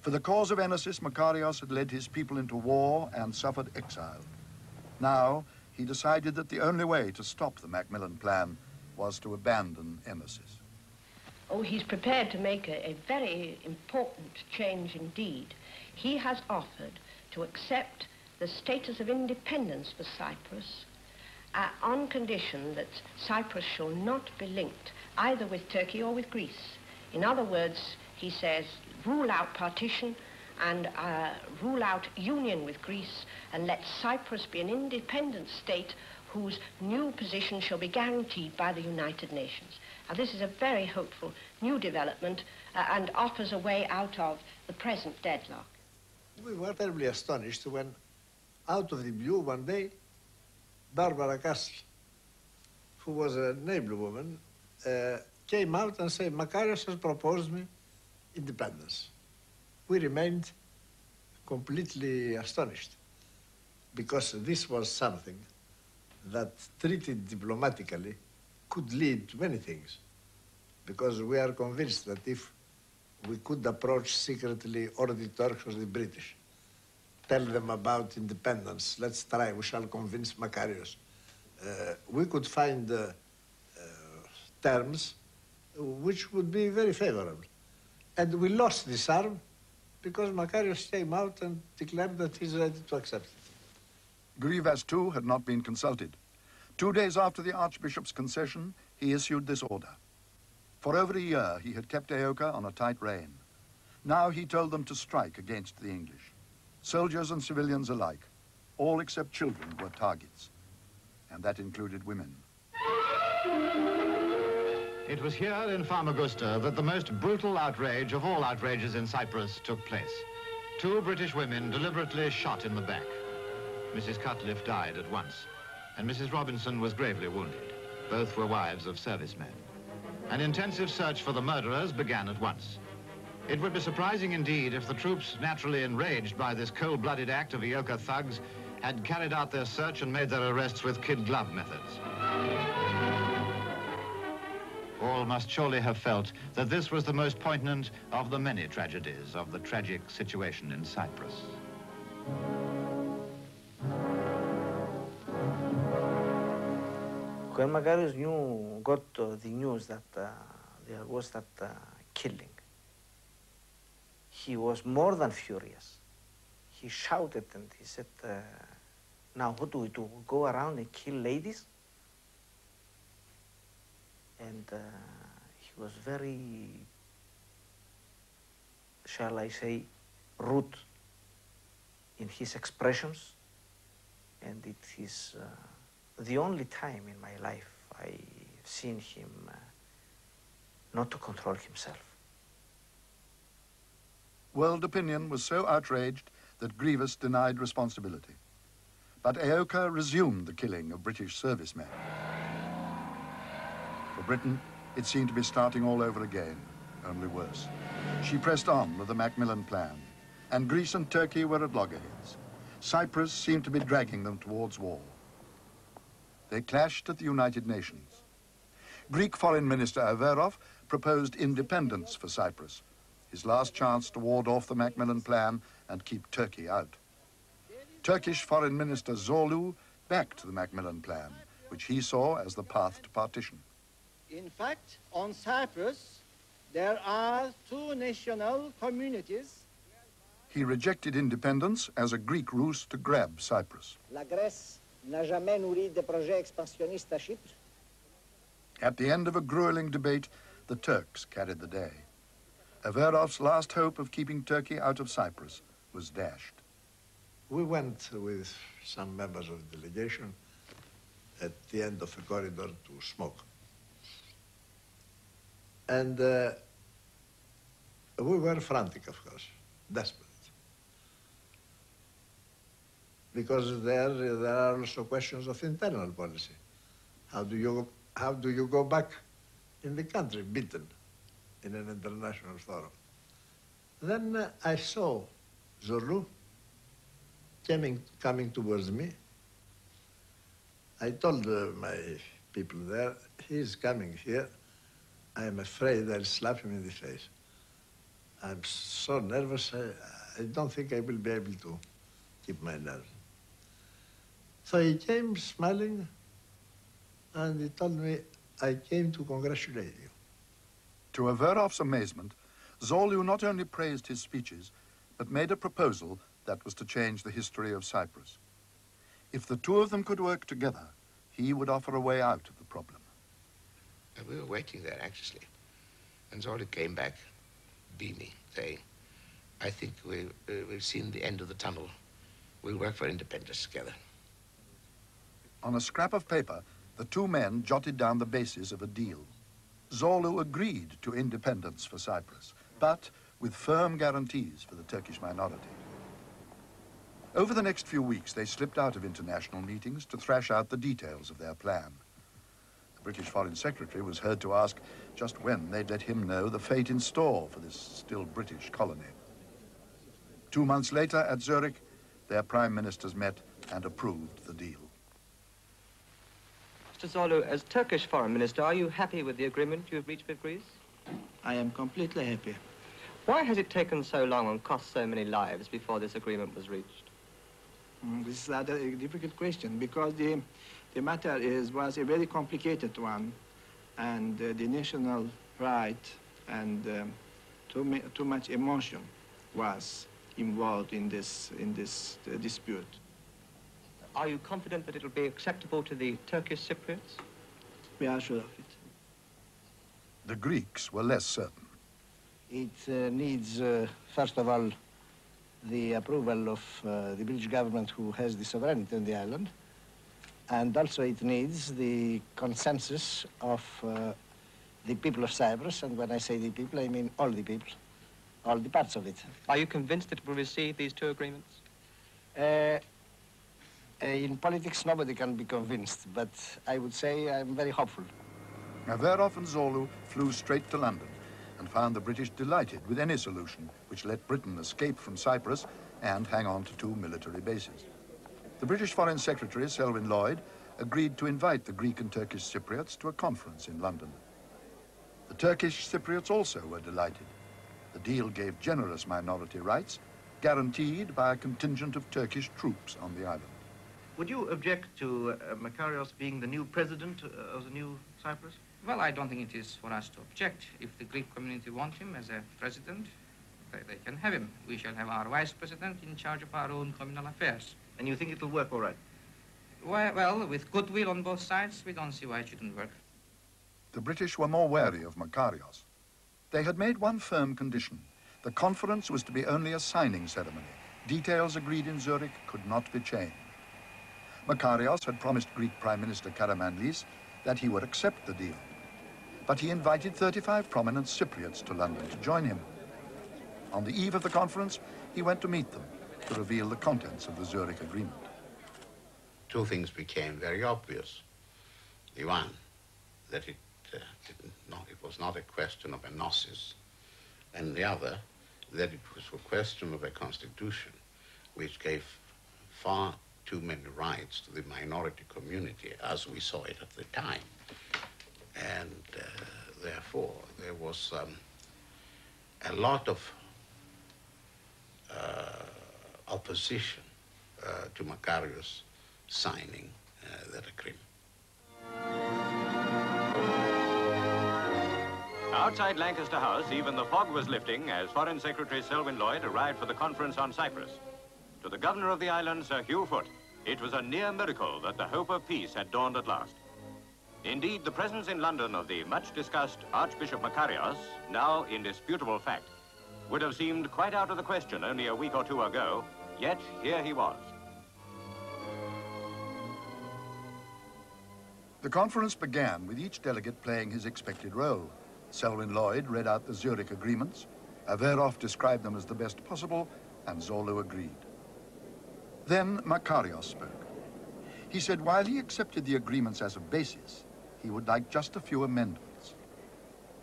For the cause of Enosis, Makarios had led his people into war and suffered exile. Now, he decided that the only way to stop the Macmillan plan was to abandon Enosis. Oh, he's prepared to make a very important change indeed. He has offered to accept the status of independence for Cyprus on condition that Cyprus shall not be linked either with Turkey or with Greece. In other words, he says, rule out partition and rule out union with Greece and let Cyprus be an independent state whose new position shall be guaranteed by the United Nations. Now, this is a very hopeful new development and offers a way out of the present deadlock. We were terribly astonished when, out of the blue, one day, Barbara Castle, who was a noblewoman, came out and said, "Makarios has proposed me independence." We remained completely astonished, because this was something that, treated diplomatically, could lead to many things. Because we are convinced that if we could approach secretly or the Turks or the British, tell them about independence, let's try, we shall convince Makarios, we could find terms which would be very favorable. And we lost this arm because Makarios came out and declared that he's ready to accept it. Grivas, too, had not been consulted. 2 days after the Archbishop's concession, he issued this order. For over a year, he had kept Aoka on a tight rein. Now he told them to strike against the English. Soldiers and civilians alike, all except children, were targets. And that included women. It was here in Famagusta that the most brutal outrage of all outrages in Cyprus took place. 2 British women deliberately shot in the back. Mrs. Cutliff died at once, and Mrs. Robinson was gravely wounded. Both were wives of servicemen. An intensive search for the murderers began at once. It would be surprising indeed if the troops, naturally enraged by this cold-blooded act of Aoka thugs, had carried out their search and made their arrests with kid-glove methods. All must surely have felt that this was the most poignant of the many tragedies of the tragic situation in Cyprus. When Makarios got the news that there was that killing, he was more than furious. He shouted and he said, now what do we do? Go around and kill ladies? And he was very, shall I say, rude in his expressions. And it is the only time in my life I've seen him not to control himself. World opinion was so outraged that Grivas denied responsibility. But Aoka resumed the killing of British servicemen. For Britain, it seemed to be starting all over again, only worse. She pressed on with the Macmillan plan, and Greece and Turkey were at loggerheads. Cyprus seemed to be dragging them towards war. They clashed at the United Nations. Greek Foreign Minister Averov proposed independence for Cyprus, his last chance to ward off the Macmillan plan and keep Turkey out. Turkish Foreign Minister Zorlu backed the Macmillan plan, which he saw as the path to partition. In fact, on Cyprus, there are 2 national communities. He rejected independence as a Greek ruse to grab Cyprus. La Grèce n'a jamais nourri de projets expansionnistes à Chypre. At the end of a grueling debate, the Turks carried the day. Averov's last hope of keeping Turkey out of Cyprus was dashed. We went with some members of the delegation at the end of the corridor to smoke. And we were frantic, of course, desperate. Because there are also questions of internal policy. How do you go back in the country, beaten in an international forum? Then I saw Zorlu coming towards me. I told my people there, he's coming here. I'm afraid I'll slap him in the face. I'm so nervous, I don't think I will be able to keep my nerve. So he came smiling, and he told me, I came to congratulate you. To Averov's amazement, Zorlu not only praised his speeches, but made a proposal that was to change the history of Cyprus. If the two of them could work together, he would offer a way out of the problem. We were waiting there anxiously, and Zorlu came back beaming, saying, I think we've seen the end of the tunnel. We'll work for independence together. On a scrap of paper, the two men jotted down the basis of a deal. Zorlu agreed to independence for Cyprus, but with firm guarantees for the Turkish minority. Over the next few weeks, they slipped out of international meetings to thrash out the details of their plan. The British Foreign Secretary was heard to ask just when they'd let him know the fate in store for this still British colony. 2 months later, at Zurich, their prime ministers met and approved the deal. Mr. Zorlu, as Turkish Foreign Minister, are you happy with the agreement you have reached with Greece? I am completely happy. Why has it taken so long and cost so many lives before this agreement was reached? This is rather a difficult question because the matter was a very complicated one, and the national pride and too much emotion was involved in this dispute. Are you confident that it will be acceptable to the Turkish Cypriots? We are sure of it. The Greeks were less certain. It needs, first of all, the approval of the British government, who has the sovereignty on the island, and also it needs the consensus of the people of Cyprus, and when I say the people, I mean all the people, all the parts of it. Are you convinced that it will receive these two agreements? In politics, nobody can be convinced, but I would say I'm very hopeful. Averov and Zorlu flew straight to London and found the British delighted with any solution which let Britain escape from Cyprus and hang on to 2 military bases. The British Foreign Secretary, Selwyn Lloyd, agreed to invite the Greek and Turkish Cypriots to a conference in London. The Turkish Cypriots also were delighted. The deal gave generous minority rights, guaranteed by a contingent of Turkish troops on the island. Would you object to Makarios being the new president of the new Cyprus? Well, I don't think it is for us to object. If the Greek community want him as a president, they can have him. We shall have our vice president in charge of our own communal affairs. And you think it'll work all right? Well, with goodwill on both sides, we don't see why it shouldn't work. The British were more wary of Makarios. They had made one firm condition. The conference was to be only a signing ceremony. Details agreed in Zurich could not be changed. Makarios had promised Greek Prime Minister Karamanlis that he would accept the deal. But he invited 35 prominent Cypriots to London to join him. On the eve of the conference, he went to meet them to reveal the contents of the Zurich Agreement. 2 things became very obvious. The one, that it was not a question of a gnosis, and the other, that it was a question of a constitution which gave far too many rights to the minority community as we saw it at the time. And therefore, there was a lot of opposition to Makarios signing that agreement. Outside Lancaster House, even the fog was lifting as Foreign Secretary Selwyn Lloyd arrived for the conference on Cyprus. To the governor of the island, Sir Hugh Foote, it was a near miracle that the hope of peace had dawned at last. Indeed, the presence in London of the much-discussed Archbishop Makarios, now indisputable fact, would have seemed quite out of the question only a week or two ago, yet here he was. The conference began with each delegate playing his expected role. Selwyn Lloyd read out the Zurich agreements, Averov described them as the best possible, and Zorlu agreed. Then Makarios spoke. He said while he accepted the agreements as a basis, he would like just a few amendments.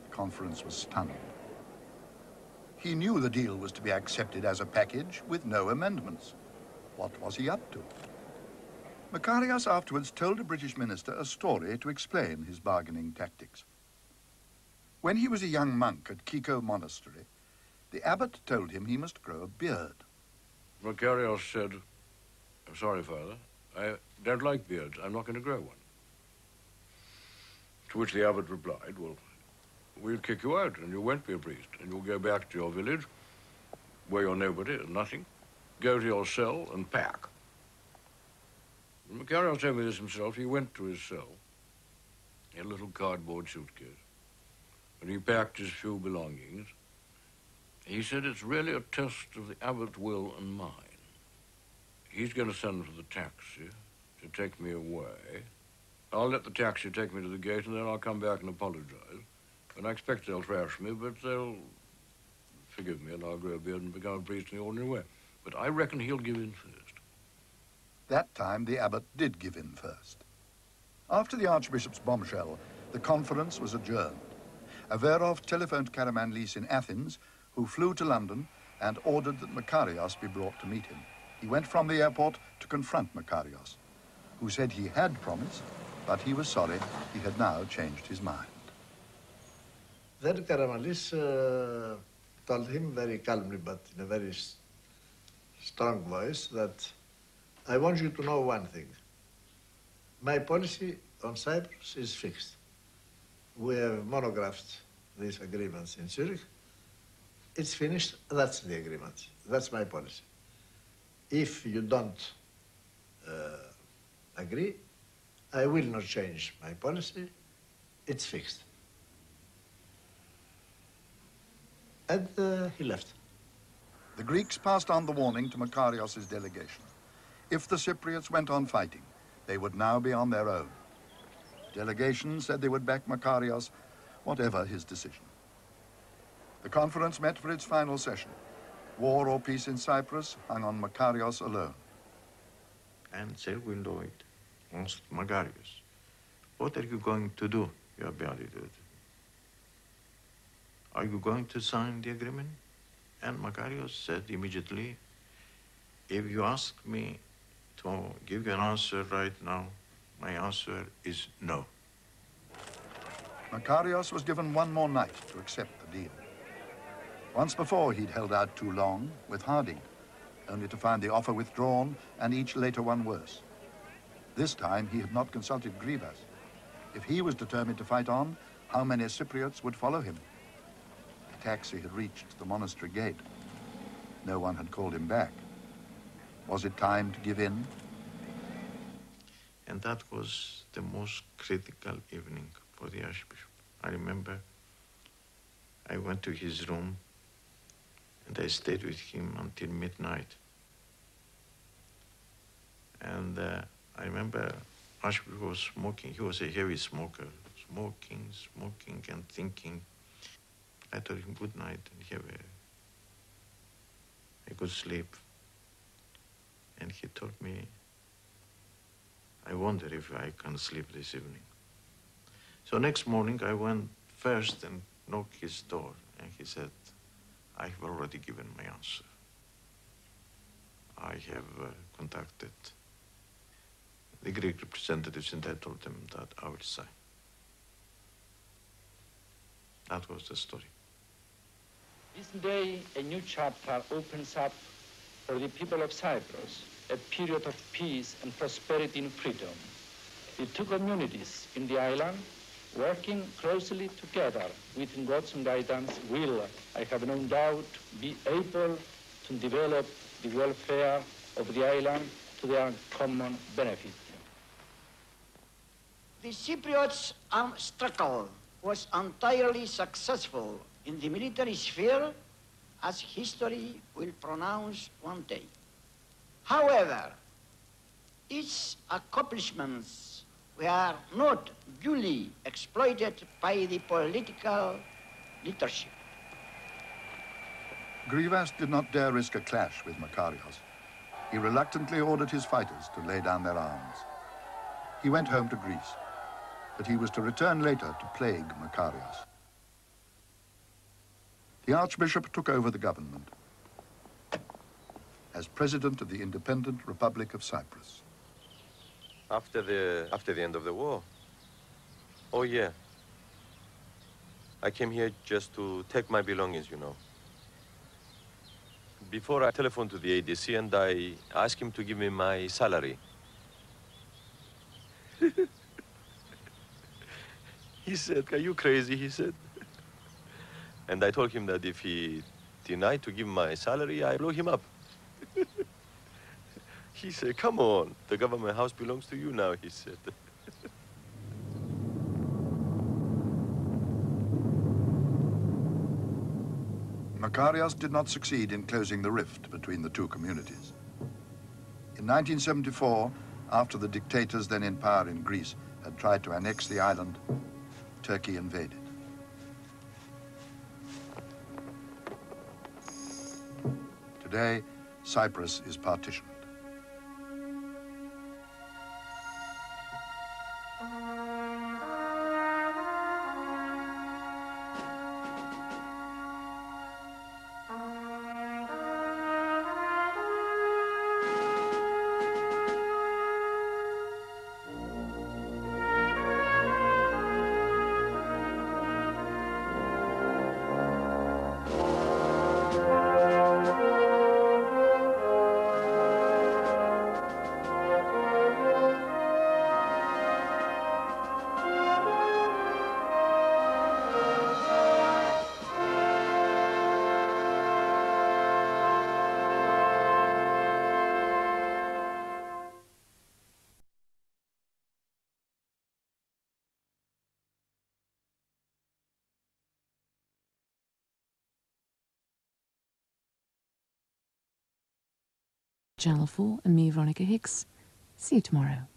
The conference was stunned. He knew the deal was to be accepted as a package with no amendments. What was he up to? Makarios afterwards told a British minister a story to explain his bargaining tactics. When he was a young monk at Kiko Monastery, the abbot told him he must grow a beard. Makarios said, "I'm sorry, Father, I don't like beards. I'm not going to grow one." To which the abbot replied, "Well, we'll kick you out and you won't be a priest and you'll go back to your village where you're nobody and nothing. Go to your cell and pack." When Makarios told me this himself, he went to his cell, he had a little cardboard suitcase, and he packed his few belongings. He said, "It's really a test of the abbot's will and mine. He's going to send for the taxi to take me away. I'll let the taxi take me to the gate, and then I'll come back and apologize. And I expect they'll thrash me, but they'll forgive me, and I'll grow a beard and become a priest in the ordinary way. But I reckon he'll give in first." That time, the abbot did give in first. After the archbishop's bombshell, the conference was adjourned. Averov telephoned Karamanlis in Athens, who flew to London and ordered that Makarios be brought to meet him. He went from the airport to confront Makarios, who said he had promised, but he was sorry he had now changed his mind. Then Karamanlis told him very calmly, but in a very strong voice, that I want you to know one thing. My policy on Cyprus is fixed. We have monographed these agreements in Zurich. It's finished, that's the agreement. That's my policy. If you don't agree, I will not change my policy. It's fixed. And he left. The Greeks passed on the warning to Makarios' delegation. If the Cypriots went on fighting, they would now be on their own. Delegation said they would back Makarios, whatever his decision. The conference met for its final session. War or peace in Cyprus hung on Makarios alone. And Selwyn Lloyd asked Makarios, "What are you going to do, Your Beatitude? Are you going to sign the agreement?" And Makarios said immediately, "If you ask me to give you an answer right now, my answer is no." Makarios was given one more night to accept the deal. Once before, he'd held out too long with Harding, only to find the offer withdrawn and each later one worse. This time, he had not consulted Grivas. If he was determined to fight on, how many Cypriots would follow him? The taxi had reached the monastery gate. No one had called him back. Was it time to give in? And that was the most critical evening for the Archbishop. I remember I went to his room and I stayed with him until midnight. And I remember Archbishop was smoking. He was a heavy smoker, smoking and thinking. I told him good night and have a good sleep. And he told me, "I wonder if I can sleep this evening." So next morning I went first and knocked his door, and he said, "I have already given my answer. I have contacted the Greek representatives and I told them that I will sign." That was the story. This day, a new chapter opens up for the people of Cyprus, a period of peace and prosperity and freedom. The two communities in the island working closely together with God's guidance, will, I have no doubt, be able to develop the welfare of the island to their common benefit. The Cypriots' armed struggle was entirely successful in the military sphere, as history will pronounce one day. However, its accomplishments were not duly exploited by the political leadership. Grivas did not dare risk a clash with Makarios. He reluctantly ordered his fighters to lay down their arms. He went home to Greece, but he was to return later to plague Makarios. The Archbishop took over the government as President of the Independent Republic of Cyprus. After the end of the war? Oh, yeah. I came here just to take my belongings, you know. Before I telephoned to the ADC and I asked him to give me my salary. He said, "Are you crazy?" he said. And I told him that if he denied to give my salary, I blow him up. He said, "Come on, the government house belongs to you now," he said. Makarios did not succeed in closing the rift between the two communities. In 1974, after the dictators then in power in Greece had tried to annex the island, Turkey invaded. Today, Cyprus is partitioned. Channel 4 and me, Veronica Hicks. See you tomorrow.